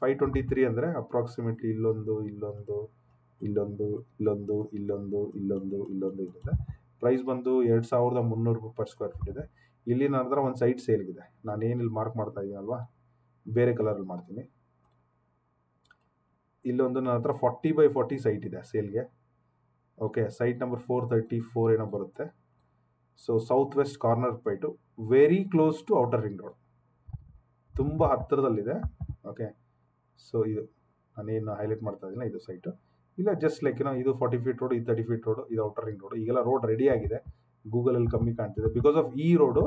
523 ಅಂದರೆ ಅಪ್ರಾಕ್ಸಿಮೇಟ್ಲಿ ಇಲ್ಲೊಂದು ಇದೆ. ಪ್ರೈಸ್ ಬಂದು 2,300 ರೂಪಾಯಿ ಪರ್ ಸ್ಕ್ವೇರ್ ಫೀಟ್ ಇದೆ. ಇಲ್ಲಿ ನನ್ನ ಹತ್ರ ಒಂದು ಸೈಟ್ ಸೇಲ್ಗಿದೆ. ನಾನೇನು ಇಲ್ಲಿ ಮಾರ್ಕ್ ಮಾಡ್ತಾ ಇದ್ದೀನಲ್ವಾ, ಬೇರೆ ಕಲರಲ್ಲಿ ಮಾಡ್ತೀನಿ. ಇಲ್ಲೊಂದು ನನ್ನ ಹತ್ರ 40x40 ಸೈಟ್ ಇದೆ ಸೇಲ್ಗೆ. ಓಕೆ, ಸೈಟ್ ನಂಬರ್ 434 ಏನೋ ಬರುತ್ತೆ. ಸೊ ಸೌತ್ ವೆಸ್ಟ್ ಕಾರ್ನರ್ ಪೈಟು, very close to outer ring road, ತುಂಬ ಹತ್ತಿರದಲ್ಲಿದೆ. ಓಕೆ, ಸೊ ಇದು ನಾನೇನು ಹೈಲೈಟ್ ಮಾಡ್ತಾ ಇದ್ದೀನಿ ಇದು ಸೈಟು. ಇಲ್ಲ ಜಸ್ಟ್ ಲೈಕ್ ಇದು 40 feet ರೋಡು, ಇದು 30 feet ರೋಡು, ಇದು ಔಟರ್ ರಿಂಗ್ ರೋಡು. ಈಗೆಲ್ಲ ರೋಡ್ ರೆಡಿ ಆಗಿದೆ. ಗೂಗಲಲ್ಲಿ ಕಮ್ಮಿ ಕಾಣ್ತಿದೆ ಬಿಕಾಸ್ ಆಫ್ ಈ ರೋಡು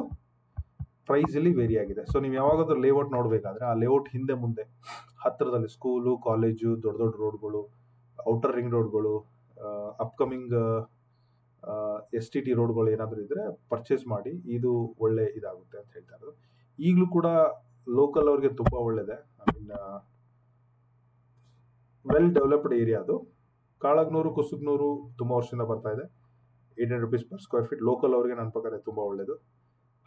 ಪ್ರೈಸಲ್ಲಿ ವೇರಿ ಆಗಿದೆ. ಸೊ ನೀವು ಯಾವಾಗಾದ್ರೂ ಲೇಔಟ್ ನೋಡಬೇಕಾದ್ರೆ ಆ ಲೇಔಟ್ ಹಿಂದೆ ಮುಂದೆ ಹತ್ತಿರದಲ್ಲಿ ಸ್ಕೂಲು, ಕಾಲೇಜು, ದೊಡ್ಡ ದೊಡ್ಡ ರೋಡ್ಗಳು, ಔಟರ್ ರಿಂಗ್ ರೋಡ್ಗಳು, ಅಪ್ಕಮಿಂಗ್ STT ರೋಡ್ಗಳು ಏನಾದರೂ ಇದ್ದರೆ ಪರ್ಚೇಸ್ ಮಾಡಿ. ಇದು ಒಳ್ಳೆ ಇದಾಗುತ್ತೆ ಅಂತ ಹೇಳ್ತಾ ಇರೋದು. ಈಗಲೂ ಕೂಡ ಲೋಕಲ್ ಅವ್ರಿಗೆ ತುಂಬ ಒಳ್ಳೆಯದೆ. I mean well developed area ಅದು. ಕಾಳಗ್ನೂರು, ಕುಸುಗ್ನೂರು ತುಂಬ ವರ್ಷದಿಂದ ಬರ್ತಾ ಇದೆ. 800 rupees per square feet. Local ಅವ್ರಿಗೆ ನನ್ನ ಪ್ರಕಾರ ತುಂಬ ಒಳ್ಳೆಯದು.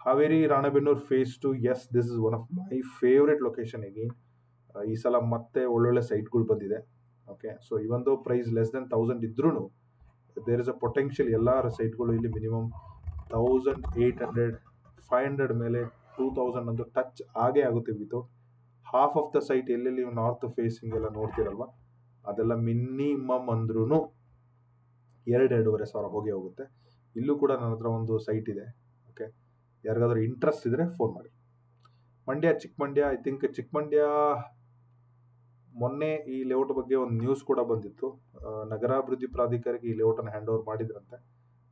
Haveri Ranebennur phase 2, yes this is one of my favourite location again. ಈ ಸಲ ಮತ್ತೆ ಒಳ್ಳೊಳ್ಳೆ ಸೈಟ್ಗಳು ಬಂದಿದೆ. ಓಕೆ, ಸೊ ಇವೊಂದು ಪ್ರೈಸ್ ಲೆಸ್ ದೆನ್ 1000 ಇದ್ರೂ ದೇರ್ ಇಸ್ ಅ ಪೊಟೆನ್ಷಿಯಲ್. ಎಲ್ಲ ಸೈಟ್ಗಳು ಇಲ್ಲಿ ಮಿನಿಮಮ್ 1,800, 500 ಮೇಲೆ 2,000 ಅಂತೂ ಟಚ್ ಆಗೇ ಆಗುತ್ತೆ. Without half of the site ಎಲ್ಲೆಲ್ಲಿ ನಾರ್ತ್ ಫೇಸಿಂಗ್ ಎಲ್ಲ ನೋಡ್ತಿರಲ್ವ, ಅದೆಲ್ಲ ಮಿನಿಮಮ್ ಅಂದ್ರೂ 2,500 ಸಾವಿರ ಹೋಗುತ್ತೆ. ಇಲ್ಲೂ ಕೂಡ ನನ್ನ ಹತ್ರ ಒಂದು ಸೈಟ್ ಇದೆ. ಓಕೆ, ಯಾರಿಗಾದ್ರೂ ಇಂಟ್ರೆಸ್ಟ್ ಇದ್ದರೆ ಫೋನ್ ಮಾಡಿ. ಚಿಕ್ಕಮಂಡ್ಯ, ಐ ಥಿಂಕ್ ಚಿಕ್ಕಮಂಡ್ಯ ಮೊನ್ನೆ ಈ ಲೇಔಟ್ ಬಗ್ಗೆ ಒಂದು ನ್ಯೂಸ್ ಕೂಡ ಬಂದಿತ್ತು. ನಗರಾಭಿವೃದ್ಧಿ ಪ್ರಾಧಿಕಾರಕ್ಕೆ ಈ ಲೇಔಟನ್ನು ಹ್ಯಾಂಡ್ ಓವರ್ ಮಾಡಿದ್ರಂತೆ.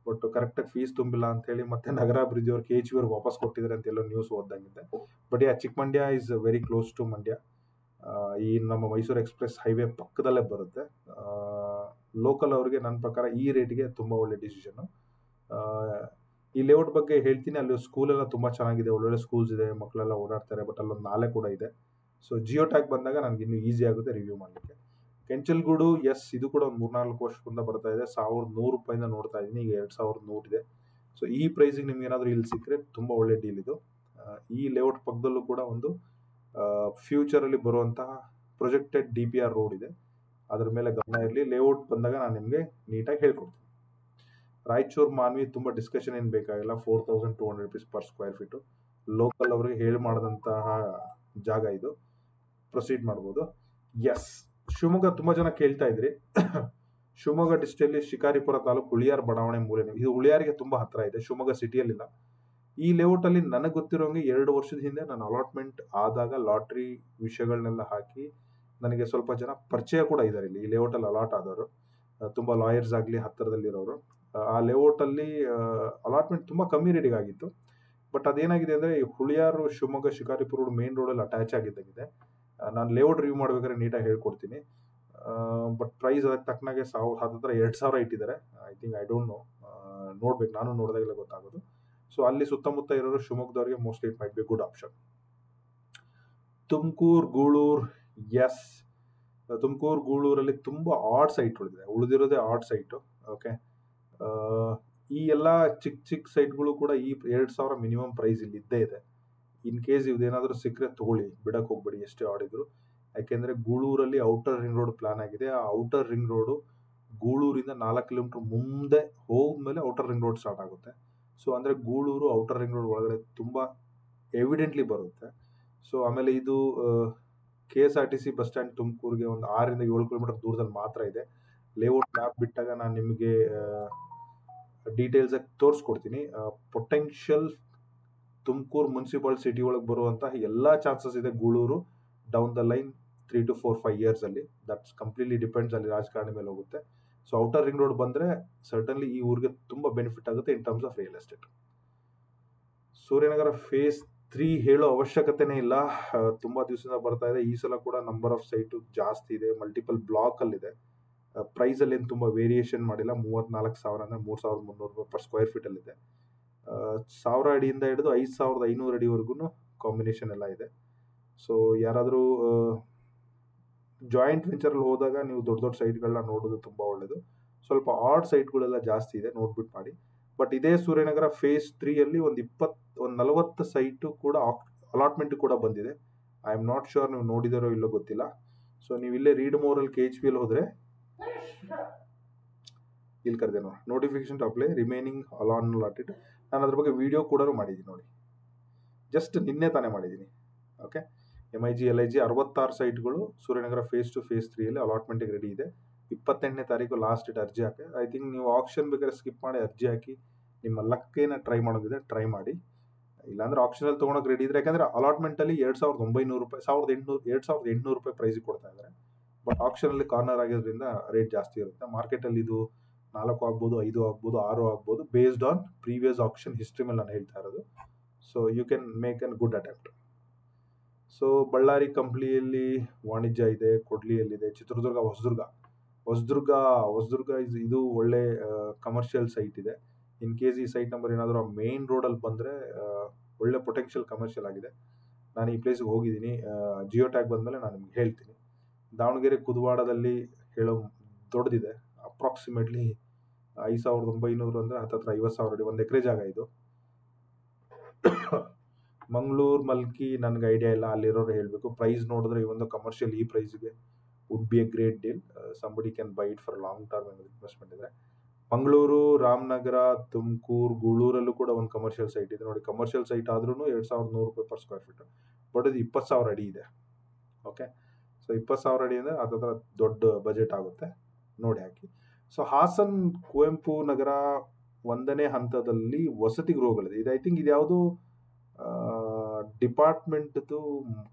ಬಟ್ ಕರೆಕ್ಟಾಗಿ ಫೀಸ್ ತುಂಬಿಲ್ಲ ಅಂತ ಹೇಳಿ ಮತ್ತೆ ನಗರಾಭಿವೃದ್ಧಿ ಅವ್ರು KHB ಅವ್ರಿಗೆ ವಾಪಸ್ ಕೊಟ್ಟಿದ್ದಾರೆ ಅಂತ ಎಲ್ಲೋ ನ್ಯೂಸ್ ಓದ್ದಂಗಿದೆ. But Chikkamandya is very close to Mandya. ಈ ನಮ್ಮ ಮೈಸೂರು ಎಕ್ಸ್ಪ್ರೆಸ್ ಹೈವೇ ಪಕ್ಕದಲ್ಲೇ ಬರುತ್ತೆ. ಲೋಕಲ್ ಅವ್ರಿಗೆ ನನ್ನ ಪ್ರಕಾರ ಈ ರೇಟ್ಗೆ ತುಂಬ ಒಳ್ಳೆ ಡಿಸಿಷನ್ನು. ಈ ಲೇಔಟ್ ಬಗ್ಗೆ ಹೇಳ್ತೀನಿ. ಅಲ್ಲಿ ಸ್ಕೂಲೆಲ್ಲ ತುಂಬ ಚೆನ್ನಾಗಿದೆ, ಒಳ್ಳೊಳ್ಳೆ ಸ್ಕೂಲ್ಸ್ ಇದೆ, ಮಕ್ಕಳೆಲ್ಲ ಓಡಾಡ್ತಾರೆ. ಬಟ್ ಅಲ್ಲೊಂದು ನಾಲೆ ಕೂಡ ಇದೆ. ಸೊ ಜಿಯೋ ಟ್ಯಾಗ್ ಬಂದಾಗ ನನಗೆ ಇನ್ನೂ ಈಸಿ ಆಗುತ್ತೆ ರಿವ್ಯೂ ಮಾಡಲಿಕ್ಕೆ. ಕೆಂಚಲ್ಗೂಡು ಎಸ್, ಇದು ಕೂಡ ಒಂದು 3-4 ವರ್ಷದಿಂದ ಬರ್ತಾ ಇದೆ. 1100 ರೂಪಾಯಿಂದ ನೋಡ್ತಾ ಇದ್ದೀನಿ, ಈಗ 2100 ಇದೆ. ಸೊ ಈ ಪ್ರೈಸಿಗೆ ನಿಮ್ಗೆ ಏನಾದರೂ ಇಲ್ಲಿ ಸಿಕ್ಕರೆ ತುಂಬ ಒಳ್ಳೆ ಡೀಲ್ ಇದು. ಈ ಲೇಔಟ್ ಪಕ್ಕದಲ್ಲೂ ಕೂಡ ಒಂದು ಫ್ಯೂಚರಲ್ಲಿ ಬರುವಂತಹ ಪ್ರೊಜೆಕ್ಟೆಡ್ DPR ರೋಡ್ ಇದೆ, ಅದ್ರ ಮೇಲೆ ಗಮನ ಇರಲಿ. ಲೇಔಟ್ ಬಂದಾಗ ನಾನು ನಿಮಗೆ ನೀಟಾಗಿ ಹೇಳ್ಕೊಡ್ತೀನಿ. ರಾಯಚೂರು ಮಾನ್ವಿ ತುಂಬ ಡಿಸ್ಕಷನ್ ಏನು ಬೇಕಾಗಿಲ್ಲ, 4200 rupees per square feet. Local ಅವರಿಗೆ ಹೇಳಿ ಮಾಡಿದಂತಹ ಜಾಗ ಇದು, ಪ್ರೊಸೀಡ್ ಮಾಡ್ಬೋದು. ಎಸ್, ಶಿವಮೊಗ್ಗ ತುಂಬ ಜನ ಕೇಳ್ತಾ ಇದ್ರಿ. ಶಿವಮೊಗ್ಗ ಡಿಸ್ಟ್ರಿಕ್ಟಲ್ಲಿ ಶಿಕಾರಿಪುರ ತಾಲೂಕು ಹುಳಿಯಾರ್ ಬಡಾವಣೆ ಮೂಲೆನೇ, ಇದು ಹುಳಿಯಾರಿಗೆ ತುಂಬ ಹತ್ತಿರ ಇದೆ, ಶಿವಮೊಗ್ಗ ಸಿಟಿಯಲ್ಲಿಲ್ಲ. ಈ ಲೇಔಟಲ್ಲಿ ನನಗೆ ಗೊತ್ತಿರೋಂಗೆ 2 ವರ್ಷದ ಹಿಂದೆ ನಾನು ಅಲಾಟ್ಮೆಂಟ್ ಆದಾಗ ಲಾಟ್ರಿ ವಿಷಯಗಳನ್ನೆಲ್ಲ ಹಾಕಿ ನನಗೆ ಸ್ವಲ್ಪ ಜನ ಪರಿಚಯ ಕೂಡ ಇದ್ದಾರೆ ಇಲ್ಲಿ. ಈ ಲೇಔಟಲ್ಲಿ ಅಲಾಟ್ ಆದವರು ತುಂಬ ಲಾಯರ್ಸ್ ಆಗಲಿ ಹತ್ತಿರದಲ್ಲಿರೋರು. ಆ ಲೇಔಟಲ್ಲಿ ಅಲಾಟ್ಮೆಂಟ್ ತುಂಬ ಕಮ್ಮಿ ರೇಟಿಗೆ ಆಗಿತ್ತು. ಬಟ್ ಅದೇನಾಗಿದೆ ಅಂದರೆ ಈ ಹುಳಿಯಾರು ಶಿವಮೊಗ್ಗ ಶಿಕಾರಿಪುರ ರೋಡ್ ಮೇನ್ ರೋಡಲ್ಲಿ ಅಟ್ಯಾಚ್ ಆಗಿದ್ದಾಗಿದೆ. ನಾನು ಲೇಔಟ್ ರಿವ್ಯೂ ಮಾಡ್ಬೇಕಾದ್ರೆ ನೀಟಾಗಿ ಹೇಳ್ಕೊಡ್ತೀನಿ. ಬಟ್ ಪ್ರೈಸ್ ಅದಕ್ಕೆ ತಕ್ಕನಾಗೆ 2000 ಇಟ್ಟಿದ್ದಾರೆ. ಐ ಡೋಂಟ್ ನೋ, ನೋಡ್ಬೇಕು, ನಾನು ನೋಡಿದಾಗಲೇ ಗೊತ್ತಾಗೋದು. ಸೊ ಅಲ್ಲಿ ಸುತ್ತಮುತ್ತ ಇರೋರು ಶಿವಮೊಗ್ಗದವ್ರಿಗೆ mostly it might be good option. Tumakuru Gulur, yes, Tumakuru ಗೂಳೂರಲ್ಲಿ ತುಂಬ ಆಡ್ ಸೈಟ್ಗಳಿದೆ, ಉಳಿದಿರೋದೇ ಆಡ್ ಸೈಟು. ಓಕೆ, ಈ ಎಲ್ಲ ಚಿಕ್ಕ ಸೈಟ್ಗಳು ಕೂಡ ಈ 2000 ಮಿನಿಮಮ್ ಪ್ರೈಸ್ ಇಲ್ಲಿ ಇದ್ದೇ ಇದೆ. ಇನ್ ಕೇಸ್ ಇದೇನಾದರೂ ಸಿಕ್ಕರೆ ತಗೊಳ್ಳಿ, ಬಿಡಕ್ಕೆ ಹೋಗ್ಬೇಡಿ ಎಷ್ಟೇ ಆಡಿದ್ರು. ಯಾಕೆಂದರೆ ಗೂಳೂರಲ್ಲಿ ಔಟರ್ ರಿಂಗ್ ರೋಡ್ ಪ್ಲಾನ್ ಆಗಿದೆ. ಆ ಔಟರ್ ರಿಂಗ್ ರೋಡು ಗೂಳೂರಿಂದ 4 ಕಿಲೋಮೀಟರ್ ಮುಂದೆ ಹೋದ್ಮೇಲೆ ಔಟರ್ ರಿಂಗ್ ರೋಡ್ ಸ್ಟಾರ್ಟ್ ಆಗುತ್ತೆ. ಸೊ ಅಂದರೆ ಗೂಳೂರು ಔಟರ್ ರಿಂಗ್ ರೋಡ್ ಒಳಗಡೆ ತುಂಬ ಎವಿಡೆಂಟ್ಲಿ ಬರುತ್ತೆ. ಸೊ ಆಮೇಲೆ ಇದು KSRTC ಬಸ್ ಸ್ಟ್ಯಾಂಡ್ ತುಮಕೂರಿಗೆ ಒಂದು 6-7 ಕಿಲೋಮೀಟರ್ ದೂರದಲ್ಲಿ ಮಾತ್ರ ಇದೆ. ಲೇಔಟ್ ಮ್ಯಾಪ್ ಬಿಟ್ಟಾಗ ನಾನು ನಿಮಗೆ ಡೀಟೇಲ್ಸ್ ಆಗಿ ತೋರಿಸ್ಕೊಡ್ತೀನಿ. ಪೊಟೆನ್ಷಿಯಲ್ ತುಮಕೂರು ಮುನ್ಸಿಪಲ್ ಸಿಟಿ ಒಳಗೆ ಬರುವಂತಹ ಎಲ್ಲ ಚಾನ್ಸಸ್ ಇದೆ Guluru down the line 3 to 4-5 years ಅಲ್ಲಿ. ದಟ್ಸ್ ಕಂಪ್ಲೀಟ್ಲಿ ಡಿಪೆಂಡ್ಸ್ ಅಲ್ಲಿ ರಾಜಕಾರಣಿ ಮೇಲೆ ಹೋಗುತ್ತೆ. ಸೊ ಔಟರ್ ರಿಂಗ್ ರೋಡ್ ಬಂದರೆ ಸರ್ಟನ್ಲಿ ಈ ಊರಿಗೆ ತುಂಬ ಬೆನಿಫಿಟ್ ಆಗುತ್ತೆ in terms of real estate. Suryanagar phase 3 ಹೇಳೋ ಅವಶ್ಯಕತೆನೇ ಇಲ್ಲ, ತುಂಬ ದಿವಸದಿಂದ ಬರ್ತಾ ಇದೆ. ಈ ಸಲ ಕೂಡ ನಂಬರ್ ಆಫ್ ಸೈಟು ಜಾಸ್ತಿ ಇದೆ, ಮಲ್ಟಿಪಲ್ ಬ್ಲಾಕಲ್ಲಿದೆ. ಪ್ರೈಸಲ್ಲಿ ಏನು ತುಂಬ ವೇರಿಯೇಷನ್ ಮಾಡಿಲ್ಲ. 34,000 ಅಂದರೆ 3,300 ರೂಪಾಯಿ ಪರ್ ಸ್ಕ್ವೇರ್ ಫೀಟಲ್ಲಿದೆ. 1000 ಅಡಿಯಿಂದ ಹಿಡಿದು 5,500 ಅಡಿವರೆಗೂ ಕಾಂಬಿನೇಷನ್ ಎಲ್ಲ ಇದೆ. ಸೊ ಯಾರಾದರೂ ಜಾಯಿಂಟ್ ವೆಂಚರಲ್ಲಿ ಹೋದಾಗ ನೀವು ದೊಡ್ಡ ದೊಡ್ಡ ಸೈಟ್ಗಳನ್ನ ನೋಡೋದು ತುಂಬ ಒಳ್ಳೆಯದು. ಸ್ವಲ್ಪ ಆಡ್ ಸೈಟ್ಗಳೆಲ್ಲ ಜಾಸ್ತಿ ಇದೆ, ನೋಡ್ಬಿಟ್ಟು ಮಾಡಿ. ಬಟ್ ಇದೇ ಸೂರ್ಯನಗರ ಫೇಸ್ 3 ಒಂದು 40 ಸೈಟು ಕೂಡ ಅಲಾಟ್ಮೆಂಟ್ ಕೂಡ ಬಂದಿದೆ. ಐ ಆಮ್ ನಾಟ್ ಶ್ಯೂರ್ ನೀವು ನೋಡಿದಾರೋ ಇಲ್ಲೋ ಗೊತ್ತಿಲ್ಲ. ಸೊ ನೀವು ಇಲ್ಲೇ ರೀಡ್ ಮೋರಲ್ಲಿ KHPL ಹೋದರೆ ಇಲ್ಲಿ ಕರೆದೆ ನೋಡಿ, notification to apply remaining allotted. ನಾನು ಅದ್ರ ಬಗ್ಗೆ ವಿಡಿಯೋ ಕೂಡ ಮಾಡಿದ್ದೀನಿ ನೋಡಿ, ಜಸ್ಟ್ ನಿನ್ನೆ ತಾನೇ ಮಾಡಿದ್ದೀನಿ. ಓಕೆ, MIG LIG 66 ಸೈಟ್ಗಳು ಸೂರ್ಯನಗರ ಫೇಸ್ 2 ಫೇಸ್ 3 ಅಲಾಟ್ಮೆಂಟಿಗೆ ರೆಡಿ ಇದೆ. 28ನೇ ತಾರೀಕು ಲಾಸ್ಟ್ ಡೇಟ್ ಅರ್ಜಿ ಹಾಕಿ. ಐ ಥಿಂಕ್ ನೀವು ಆಪ್ಷನ್ ಬೇಕಾದ್ರೆ ಸ್ಕಿಪ್ ಮಾಡಿ ಅರ್ಜಿ ಹಾಕಿ ನಿಮ್ಮ ಲಕ್ಕೇನ ಟ್ರೈ ಮಾಡೋದಿದೆ ಟ್ರೈ ಮಾಡಿ. ಇಲ್ಲಾಂದ್ರೆ ಆಪ್ಷನಲ್ಲಿ ತೊಗೊಳಕ್ಕೆ ರೆಡಿ ಇದ್ರೆ, ಯಾಕಂದರೆ ಅಲಾಟ್ಮೆಂಟಲ್ಲಿ 2,900 ರೂಪಾಯಿ 2,800 ರೂಪಾಯಿ ಪ್ರೈಸಿಗೆ ಕೊಡ್ತಾ ಇದ್ದಾರೆ. ಬಟ್ ಆಪ್ಷನಲ್ಲಿ ಕಾರ್ನರ್ ಆಗಿರೋದ್ರಿಂದ ರೇಟ್ ಜಾಸ್ತಿ ಇರುತ್ತೆ. ಮಾರ್ಕೆಟಲ್ಲಿ ಇದು 4 ಆಗ್ಬೋದು, 5 ಆಗ್ಬೋದು, 6 ಆಗ್ಬೋದು, based on previous option history ಮೇಲೆ ನಾನು ಹೇಳ್ತಾ ಇರೋದು. So you can make an good attempt. So Ballari ಕಂಪ್ಲಿಯಲ್ಲಿ ವಾಣಿಜ್ಯ ಇದೆ, ಕೊಡ್ಲಿಯಲ್ಲಿದೆ, ಚಿತ್ರದುರ್ಗ ಹೊಸದುರ್ಗ ಇದು ಒಳ್ಳೆ ಕಮರ್ಷಿಯಲ್ ಸೈಟ್ ಇದೆ. ಇನ್ ಕೇಸ್ ಈ ಸೈಟ್ ನಂಬರ್ ಏನಾದರೂ ಆ ಮೇನ್ ರೋಡಲ್ಲಿ ಬಂದರೆ ಒಳ್ಳೆ ಪೊಟೆನ್ಷಿಯಲ್ ಕಮರ್ಷಿಯಲ್ ಆಗಿದೆ. ನಾನು ಈ ಪ್ಲೇಸ್ಗೆ ಹೋಗಿದ್ದೀನಿ, ಜಿಯೋ ಟ್ಯಾಗ್ ಬಂದಮೇಲೆ ನಾನು ನಿಮ್ಗೆ ಹೇಳ್ತೀನಿ. ದಾವಣಗೆರೆ ಕುದವಾಡದಲ್ಲಿ ಹೇಳೋ ದೊಡ್ಡದಿದೆ, ಅಪ್ರಾಕ್ಸಿಮೇಟ್ಲಿ 5,900 ಅಂದರೆ ಹತ್ತತ್ರ 50,000 ಅಡಿ, 1 ಎಕರೆ ಜಾಗ ಇದು. ಮಂಗಳೂರು ಮಲ್ಕಿ ನನಗೆ ಐಡಿಯಾ ಇಲ್ಲ, ಅಲ್ಲಿರೋರು ಹೇಳಬೇಕು. ಪ್ರೈಸ್ ನೋಡಿದ್ರೆ ಈ ಒಂದು ಕಮರ್ಷಿಯಲ್ ಈ ಪ್ರೈಸ್ಗೆ would be a great deal. Somebody can buy it for long term investment ಇದೆ. ಮಂಗಳೂರು, ರಾಮನಗರ, ತುಮಕೂರು, ಗೂಳೂರಲ್ಲೂ ಕೂಡ ಒಂದು ಕಮರ್ಷಿಯಲ್ ಸೈಟ್ ಇದೆ ನೋಡಿ. ಕಮರ್ಷಿಯಲ್ ಸೈಟ್ ಆದ್ರೂ 2,100 ರೂಪಾಯಿ ಪರ್ ಸ್ಕ್ವೇರ್ ಫೀಟ್. ಬಟ್ ಇದು 20,000 ಅಡಿ ಇದೆ. ಓಕೆ, ಸೊ 20,000 ಅಡಿ ಅಂದರೆ ಅದರ ದೊಡ್ಡ ಬಜೆಟ್ ಆಗುತ್ತೆ, ನೋಡಿ ಹಾಕಿ. ಸೊ ಹಾಸನ್ ಕುವೆಂಪು ನಗರ 1ನೇ ಹಂತದಲ್ಲಿ ವಸತಿ ಗೃಹಗಳಿದೆ. ಇದು ಐ ಥಿಂಕ್ ಇದು ಯಾವುದು ಡಿಪಾರ್ಟ್ಮೆಂಟ್ದು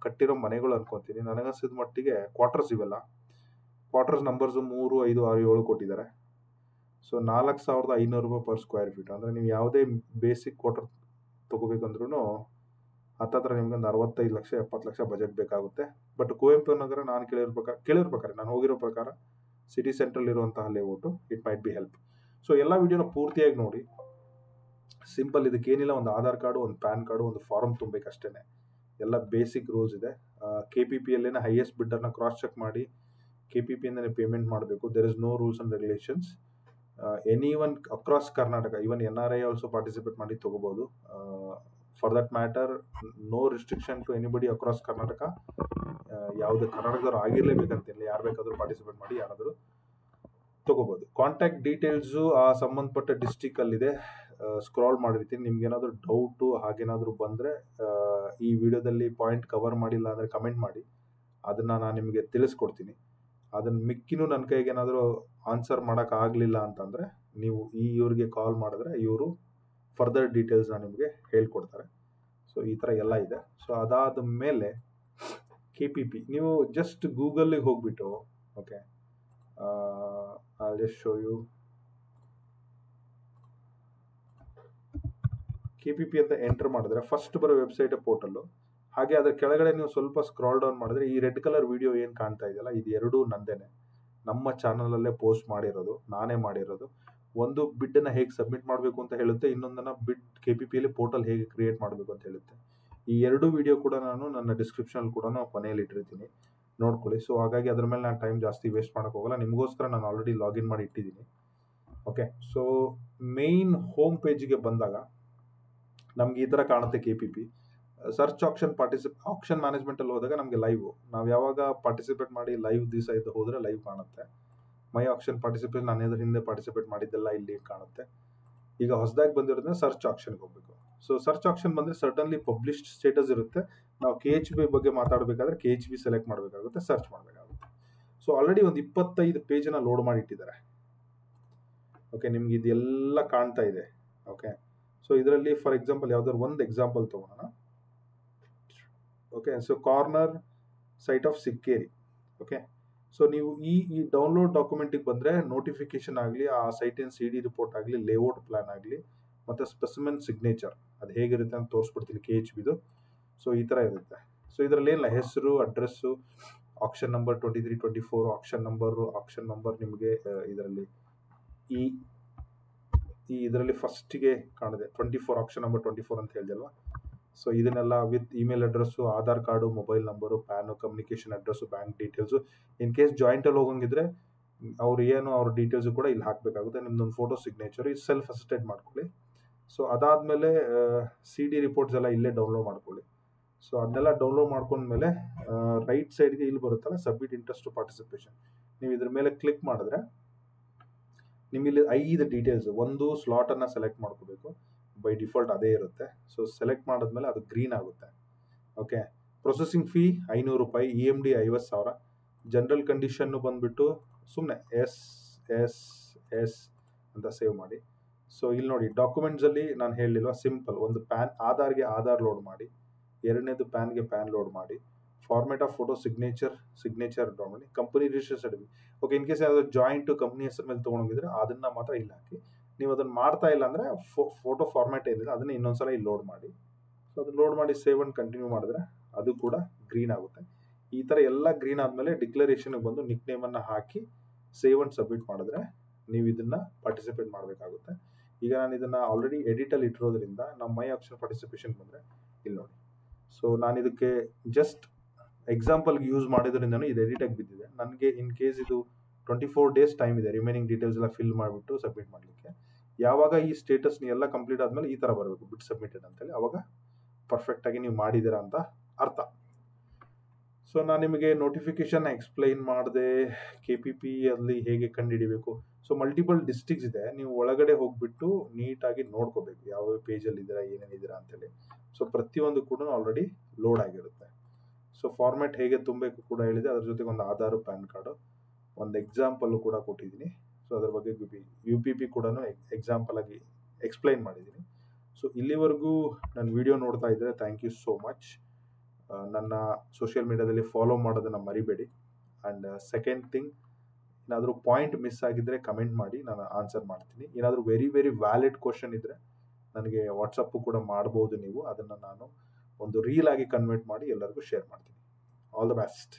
ಕಟ್ಟಿರೋ ಮನೆಗಳು ಅನ್ಕೊತೀನಿ. ನನಗನ್ಸಿದ ಮಟ್ಟಿಗೆ ಕ್ವಾರ್ಟರ್ಸ್ ಇವೆಲ್ಲ. ಕ್ವಾರ್ಟರ್ಸ್ ನಂಬರ್ಸು 3, 5, 6, 7 ಕೊಟ್ಟಿದ್ದಾರೆ. ಸೊ 4,500 ರೂಪಾಯಿ ಪರ್ ಸ್ಕ್ವೇರ್ ಫೀಟ್. ಅಂದರೆ ನೀವು ಯಾವುದೇ ಬೇಸಿಕ್ ಕ್ವಾರ್ಟರ್ ತೊಗೋಬೇಕಂದ್ರೂ ಹತ್ತತ್ರ ನಿಮ್ಗೆ ಒಂದು 65 ಲಕ್ಷ 70 ಲಕ್ಷ ಬಜೆಟ್ ಬೇಕಾಗುತ್ತೆ. ಬಟ್ ಕುವೆಂಪು ನಗರ ನಾನು ಕೇಳಿರೋ ಪ್ರಕಾರ ನಾನು ಹೋಗಿರೋ ಪ್ರಕಾರ ಸಿಟಿ ಸೆಂಟ್ರಲ್ ಇರುವಂತಹ layout, it might be help. So ಎಲ್ಲ ವಿಡಿಯೋನ ಪೂರ್ತಿಯಾಗಿ ನೋಡಿ. ಸಿಂಪಲ್, ಇದಕ್ಕೇನಿಲ್ಲ, ಒಂದು ಆಧಾರ್ ಕಾರ್ಡು, ಒಂದು ಪ್ಯಾನ್ ಕಾರ್ಡು, ಒಂದು ಫಾರಮ್ ತುಂಬಬೇಕಷ್ಟೇ. ಎಲ್ಲ ಬೇಸಿಕ್ ರೂಲ್ಸ್ ಇದೆ, KPP ಅಲ್ಲೇನೆ ಹೈಯೆಸ್ಟ್ ಬಿಡ್ಡರ್ನ ಕ್ರಾಸ್ ಚೆಕ್ ಮಾಡಿ KPP ಇಂದನೇ ಪೇಮೆಂಟ್ ಮಾಡಬೇಕು. There is no rules and regulations. Any one across Karnataka, even NRI also participate ಮಾಡಿ ತಗೋಬಹುದು. For that matter no restriction to anybody across Karnataka. ಯಾವುದೇ ಕರ್ನಾಟಕದವ್ರು ಆಗಿರ್ಲೇಬೇಕಂತಿಲ್ಲ, ಯಾರು ಬೇಕಾದರೂ ಪಾರ್ಟಿಸಿಪೇಟ್ ಮಾಡಿ ಯಾರಾದರೂ ತಗೋಬಹುದು. ಕಾಂಟ್ಯಾಕ್ಟ್ ಡೀಟೇಲ್ಸು ಆ ಸಂಬಂಧಪಟ್ಟ ಡಿಸ್ಟಿಕ್ ಅಲ್ಲಿದೆ, ಸ್ಕ್ರಾಲ್ ಮಾಡಿರ್ತೀನಿ. ನಿಮ್ಗೆ ಏನಾದರೂ ಡೌಟು ಹಾಗೇನಾದರೂ ಬಂದರೆ ಈ ವಿಡಿಯೋದಲ್ಲಿ ಪಾಯಿಂಟ್ ಕವರ್ ಮಾಡಿಲ್ಲ ಅಂದರೆ ಕಮೆಂಟ್ ಮಾಡಿ, ಅದನ್ನು ನಾನು ನಿಮಗೆ ತಿಳಿಸ್ಕೊಡ್ತೀನಿ. ಅದನ್ನು ಮಿಕ್ಕಿನೂ ನನ್ನ ಕೈಗೆ ಏನಾದರೂ ಆನ್ಸರ್ ಮಾಡೋಕ್ಕಾಗಲಿಲ್ಲ ಅಂತಂದರೆ ನೀವು ಇವ್ರಿಗೆ ಕಾಲ್ ಮಾಡಿದ್ರೆ ಇವರು ಫರ್ದರ್ ಡೀಟೇಲ್ಸ್ನ ನಿಮಗೆ ಹೇಳ್ಕೊಡ್ತಾರೆ. ಸೊ ಈ ಥರ ಎಲ್ಲ ಇದೆ. ಸೊ ಅದಾದ ಮೇಲೆ KPP ನೀವು ಜಸ್ಟ್ ಗೂಗಲ್ಗೆ ಹೋಗ್ಬಿಟ್ಟು, okay, I'll just show you KPP ಅಂತ ಎಂಟರ್ ಮಾಡಿದ್ರೆ ಫಸ್ಟ್ ಬರೋ ವೆಬ್ಸೈಟ್ ಪೋರ್ಟಲ್ಲು. ಹಾಗೆ ಅದರ ಕೆಳಗಡೆ ನೀವು ಸ್ವಲ್ಪ ಸ್ಕ್ರಾಲ್ ಡೌನ್ ಮಾಡಿದ್ರೆ ಈ ರೆಡ್ ಕಲರ್ ವಿಡಿಯೋ ಏನು ಕಾಣ್ತಾ ಇದೆಯಲ್ಲ, ಇದು ಎರಡೂ ನಂದೇನೆ, ನಮ್ಮ ಚಾನಲಲ್ಲೇ ಪೋಸ್ಟ್ ಮಾಡಿರೋದು, ನಾನೇ ಮಾಡಿರೋದು. ಒಂದು ಬಿಡ್ಡನ್ನು ಹೇಗೆ ಸಬ್ಮಿಟ್ ಮಾಡಬೇಕು ಅಂತ ಹೇಳುತ್ತೆ, ಇನ್ನೊಂದನ್ನು ಬಿಡ್ KPPಯಲ್ಲಿ ಪೋರ್ಟಲ್ ಹೇಗೆ ಕ್ರಿಯೇಟ್ ಮಾಡಬೇಕು ಅಂತ ಹೇಳುತ್ತೆ. ಈ ಎರಡೂ ವಿಡಿಯೋ ಕೂಡ ನಾನು ನನ್ನ ಡಿಸ್ಕ್ರಿಪ್ಷನಲ್ಲಿ ಕೂಡ ಕೊನೆಯಲ್ಲಿ ಇಟ್ಟಿರ್ತೀನಿ, ನೋಡ್ಕೊಳ್ಳಿ. ಸೊ ಹಾಗಾಗಿ ಅದ್ರ ಮೇಲೆ ನಾನು ಟೈಮ್ ಜಾಸ್ತಿ ವೇಸ್ಟ್ ಮಾಡೋಕೆ ಹೋಗಲ್ಲ, ನಿಮಗೋಸ್ಕರ ನಾನು ಆಲ್ರೆಡಿ ಲಾಗಿನ್ ಮಾಡಿ ಇಟ್ಟಿದ್ದೀನಿ. ಓಕೆ, ಸೊ ಮೇನ್ ಹೋಮ್ ಪೇಜಿಗೆ ಬಂದಾಗ ನಮ್ಗೆ ಈ ಥರ ಕಾಣುತ್ತೆ KPP. ಸರ್ಚ್ ಆಕ್ಷನ್ ಮ್ಯಾನೇಜ್ಮೆಂಟಲ್ಲಿ ಹೋದಾಗ ನಮಗೆ ಲೈವ್, ನಾವು ಯಾವಾಗ ಪಾರ್ಟಿಸಿಪೇಟ್ ಮಾಡಿ ಲೈವ್ ದಿವಸ ಇದ್ದು ಹೋದರೆ ಲೈವ್ ಕಾಣುತ್ತೆ. ಮೈ ಆಕ್ಷನ್ ಪಾರ್ಟಿಸಿಪೇಟ್ ನಾನು ಇದ್ರ ಹಿಂದೆ ಪಾರ್ಟಿಸಿಪೇಟ್ ಮಾಡಿದ್ದೆಲ್ಲ ಇಲ್ಲಿ ಕಾಣುತ್ತೆ. ಈಗ ಹೊಸದಾಗಿ ಬಂದಿರೋದ್ರಿಂದ ಸರ್ಚ್ ಆಕ್ಷನ್ಗೆ ಹೋಗಬೇಕು. ಸೊ ಸರ್ಚ್ ಆಕ್ಷನ್ ಬಂದರೆ ಸರ್ಟನ್ಲಿ ಪಬ್ಲಿಷ್ಡ್ ಸ್ಟೇಟಸ್ ಇರುತ್ತೆ. ನಾವು KHB ಬಗ್ಗೆ ಮಾತಾಡಬೇಕಾದ್ರೆ KHB ಸೆಲೆಕ್ಟ್ ಮಾಡಬೇಕಾಗುತ್ತೆ, ಸರ್ಚ್ ಮಾಡಬೇಕಾಗುತ್ತೆ. ಸೊ ಆಲ್ರೆಡಿ ಒಂದು 25 ಪೇಜನ್ನ ಲೋಡ್ ಮಾಡಿ ಇಟ್ಟಿದ್ದಾರೆ. ಓಕೆ, ನಿಮ್ಗೆ ಇದೆಲ್ಲ ಕಾಣ್ತಾ ಇದೆ. ಓಕೆ, ಸೊ ಇದರಲ್ಲಿ ಫಾರ್ ಎಕ್ಸಾಂಪಲ್ ಯಾವ್ದಾದ್ರು ಒಂದು ಎಕ್ಸಾಂಪಲ್ ತೊಗೊಳೋಣ. Okay, so corner site of ಸಿಕ್ಕೇರಿ. ಓಕೆ, ಸೊ ನೀವು ಈ ಡೌನ್ಲೋಡ್ ಡಾಕ್ಯುಮೆಂಟಿಗೆ ಬಂದರೆ ನೋಟಿಫಿಕೇಶನ್ ಆಗಲಿ, ಆ ಸೈಟಿನ CD ರಿಪೋರ್ಟ್ ಆಗಲಿ, ಲೇಔಟ್ ಪ್ಲಾನ್ ಆಗಲಿ, ಮತ್ತು ಸ್ಪೆಸಿಮೆನ್ ಸಿಗ್ನೇಚರ್ ಅದು ಹೇಗಿರುತ್ತೆ ಅಂತ ತೋರಿಸ್ಬಿಡ್ತೀನಿ KHBದು. ಸೊ ಈ ಥರ ಇರುತ್ತೆ. ಸೊ ಇದರಲ್ಲಿ ಏನಿಲ್ಲ, ಹೆಸರು, address, action number 2324, action number ನಿಮಗೆ ಇದರಲ್ಲಿ ಇದರಲ್ಲಿ ಫಸ್ಟಿಗೆ ಕಾಣಿದೆ 24, ಆಕ್ಷನ್ ನಂಬರ್ 24 ಅಂತ ಹೇಳಿದಲ್ವಾ. ಸೊ ಇದನ್ನೆಲ್ಲ with email address, Aadhaar card, mobile number, PAN, communication address, bank details. In case ಜಾಯಿಂಟಲ್ಲಿ ಹೋಗಂಗಿದ್ರೆ ಅವ್ರ ಡೀಟೇಲ್ಸು ಕೂಡ ಇಲ್ಲಿ ಹಾಕಬೇಕಾಗುತ್ತೆ. ನಿಮ್ದೊಂದು ಫೋಟೋ, ಸಿಗ್ನೇಚರು, ಇದು ಸೆಲ್ಫ್ ಅಸಿಸ್ಟೆಂಟ್ ಮಾಡ್ಕೊಳ್ಳಿ. ಸೊ ಅದಾದಮೇಲೆ CD ರಿಪೋರ್ಟ್ಸ್ ಎಲ್ಲ ಇಲ್ಲೇ ಡೌನ್ಲೋಡ್ ಮಾಡ್ಕೊಳ್ಳಿ. ಸೊ ಅದನ್ನೆಲ್ಲ ಡೌನ್ಲೋಡ್ ಮಾಡ್ಕೊಂಡ್ಮೇಲೆ ರೈಟ್ ಸೈಡ್ಗೆ ಇಲ್ಲಿ ಬರುತ್ತಲ್ಲ ಸಬ್ಮಿಟ್ ಇಂಟ್ರೆಸ್ಟ್ ಟು ಪಾರ್ಟಿಸಿಪೇಷನ್, ನೀವು ಇದ್ರ ಮೇಲೆ ಕ್ಲಿಕ್ ಮಾಡಿದ್ರೆ ನಿಮ್ಮಲ್ಲಿ 5 ಡೀಟೇಲ್ಸ್. ಒಂದು ಸ್ಲಾಟನ್ನು ಸೆಲೆಕ್ಟ್ ಮಾಡ್ಕೋಬೇಕು, ಬೈ ಡಿಫಾಲ್ಟ್ ಅದೇ ಇರುತ್ತೆ. ಸೊ ಸೆಲೆಕ್ಟ್ ಮಾಡಿದ್ಮೇಲೆ ಅದು ಗ್ರೀನ್ ಆಗುತ್ತೆ. ಓಕೆ, ಪ್ರೊಸೆಸಿಂಗ್ ಫೀ 500 ರೂಪಾಯಿ, EMD 50,000. ಜನರಲ್ ಕಂಡೀಷನ್ನು ಬಂದುಬಿಟ್ಟು ಸುಮ್ಮನೆ ಎಸ್ ಅಂತ ಸೇವ್ ಮಾಡಿ. ಸೊ ಇಲ್ಲಿ ನೋಡಿ ಡಾಕ್ಯುಮೆಂಟ್ಸಲ್ಲಿ ನಾನು ಹೇಳಿಲ್ವಾ, ಸಿಂಪಲ್ ಒಂದು ಆಧಾರ್ಗೆ ಆಧಾರ್ ಲೋಡ್ ಮಾಡಿ, ಎರಡನೇದು ಪ್ಯಾನ್ಗೆ ಪ್ಯಾನ್ ಲೋಡ್ ಮಾಡಿ, format of photo, signature load ಮಾಡಿ, company register certificate. Okay, in case ಯಾವ್ದಾದ್ರು ಜಾಯಿಂಟು ಕಂಪ್ನಿ ಹೆಸರು ಮೇಲೆ ತೊಗೊಂಡೋಗಿದ್ರೆ ಅದನ್ನು ಮಾತ್ರ ಇಲ್ಲಿ ಹಾಕಿ. ನೀವು ಅದನ್ನು ಮಾಡ್ತಾ ಇಲ್ಲ ಅಂದರೆ ಫೋಟೋ ಫಾರ್ಮ್ಯಾಟ್ ಏನಿದೆ ಅದನ್ನು ಇನ್ನೊಂದ್ಸಲ ಇಲ್ಲಿ ಲೋಡ್ ಮಾಡಿ. ಸೊ ಅದನ್ನು ಲೋಡ್ ಮಾಡಿ ಸೇವ್ ಅಂಡ್ ಕಂಟಿನ್ಯೂ ಮಾಡಿದ್ರೆ ಅದು ಕೂಡ ಗ್ರೀನ್ ಆಗುತ್ತೆ. ಈ ಥರ ಎಲ್ಲ ಗ್ರೀನ್ ಆದಮೇಲೆ ಡಿಕ್ಲರೇಷನ್ಗೆ ಬಂದು ನಿಕ್ ನೇಮನ್ನು ಹಾಕಿ ಸೇವ್ ಅಂಡ್ ಸಬ್ಮಿಟ್ ಮಾಡಿದ್ರೆ ನೀವು ಇದನ್ನು ಪಾರ್ಟಿಸಿಪೇಟ್ ಮಾಡಬೇಕಾಗುತ್ತೆ. ಈಗ ನಾನು ಇದನ್ನು ಆಲ್ರೆಡಿ ಎಡಿಟಲ್ಲಿ ಇಟ್ಟಿರೋದ್ರಿಂದ ನಮ್ಮ ಮೈ ಆಕ್ಷನ್ ಪಾರ್ಟಿಸಿಪೇಷನ್ ಬಂದರೆ ಇಲ್ಲಿ ನೋಡಿ. ಸೊ ನಾನು ಇದಕ್ಕೆ ಜಸ್ಟ್ ಎಕ್ಸಾಂಪಲ್ಗೆ ಯೂಸ್ ಮಾಡಿದ್ರಿಂದನೂ ಇದು ಎಡಿಟಾಗಿ ಬಿದ್ದಿದೆ. ನನಗೆ ಇನ್ ಕೇಸ್ ಇದು 24 ಡೇಸ್ ಟೈಮ್ ಇದೆ ರಿಮೈನಿಂಗ್ ಡೀಟೇಲ್ಸ್ ಎಲ್ಲ ಫಿಲ್ ಮಾಡಿಬಿಟ್ಟು ಸಬ್ಮಿಟ್ ಮಾಡಲಿಕ್ಕೆ. ಯಾವಾಗ ಈ ಸ್ಟೇಟಸ್ ಎಲ್ಲ ಕಂಪ್ಲೀಟ್ ಆದಮೇಲೆ ಈ ಥರ ಬರಬೇಕು, ಬಿಟ್ ಸಬ್ಮಿಟೆಡ್ ಅಂತೇಳಿ, ಅವಾಗ ಪರ್ಫೆಕ್ಟಾಗಿ ನೀವು ಮಾಡಿದ್ದೀರಾ ಅಂತ ಅರ್ಥ. ಸೊ ನಾನು ನಿಮಗೆ ನೋಟಿಫಿಕೇಶನ್ ಎಕ್ಸ್ಪ್ಲೈನ್ ಮಾಡಿದೆ, KPP ಅಲ್ಲಿ ಹೇಗೆ ಕಂಡುಹಿಡಿಬೇಕು. ಸೊ ಮಲ್ಟಿಪಲ್ ಡಿಸ್ಟ್ರಿಕ್ಟ್ಸ್ ಇದೆ, ನೀವು ಒಳಗಡೆ ಹೋಗ್ಬಿಟ್ಟು ನೀಟಾಗಿ ನೋಡ್ಕೋಬೇಕು ಯಾವ ಪೇಜಲ್ಲಿ ಇದ್ದೀರಾ, ಏನೇನಿದ್ದೀರಾ ಅಂತೇಳಿ. ಸೊ ಪ್ರತಿಯೊಂದು ಕೂಡ ಆಲ್ರೆಡಿ ಲೋಡ್ ಆಗಿರುತ್ತೆ. ಸೊ ಫಾರ್ಮ್ಯಾಟ್ ಹೇಗೆ ತುಂಬಬೇಕು ಕೂಡ ಹೇಳಿದೆ, ಅದ್ರ ಜೊತೆಗೆ ಒಂದು ಆಧಾರು, ಪ್ಯಾನ್ ಕಾರ್ಡು, ಒಂದು ಎಕ್ಸಾಂಪಲ್ಲು ಕೂಡ ಕೊಟ್ಟಿದ್ದೀನಿ. ಸೊ ಅದ್ರ ಬಗ್ಗೆ UPP ಕೂಡ ಎಕ್ಸಾಂಪಲ್ ಆಗಿ ಎಕ್ಸ್ಪ್ಲೈನ್ ಮಾಡಿದ್ದೀನಿ. ಸೊ ಇಲ್ಲಿವರೆಗೂ ನನ್ನ ವಿಡಿಯೋ ನೋಡ್ತಾ ಇದ್ದರೆ ಥ್ಯಾಂಕ್ ಯು ಸೋ ಮಚ್. ನನ್ನ ಸೋಷಿಯಲ್ ಮೀಡಿಯಾದಲ್ಲಿ ಫಾಲೋ ಮಾಡೋದನ್ನು ಮರಿಬೇಡಿ. ಆ್ಯಂಡ್ ಸೆಕೆಂಡ್ ಥಿಂಗ್, ಏನಾದರೂ ಪಾಯಿಂಟ್ ಮಿಸ್ ಆಗಿದ್ದರೆ ಕಮೆಂಟ್ ಮಾಡಿ, ನಾನು ಆನ್ಸರ್ ಮಾಡ್ತೀನಿ. ಏನಾದರೂ ವೆರಿ ವ್ಯಾಲಿಡ್ ಕ್ವಶನ್ ಇದ್ದರೆ ನನಗೆ ವಾಟ್ಸಪ್ಪು ಕೂಡ ಮಾಡ್ಬೋದು ನೀವು. ಅದನ್ನು ನಾನು ಒಂದು ರೀಲ್ ಆಗಿ ಕನ್ವರ್ಟ್ ಮಾಡಿ ಎಲ್ಲರಿಗೂ ಶೇರ್ ಮಾಡ್ತೀನಿ. All the best.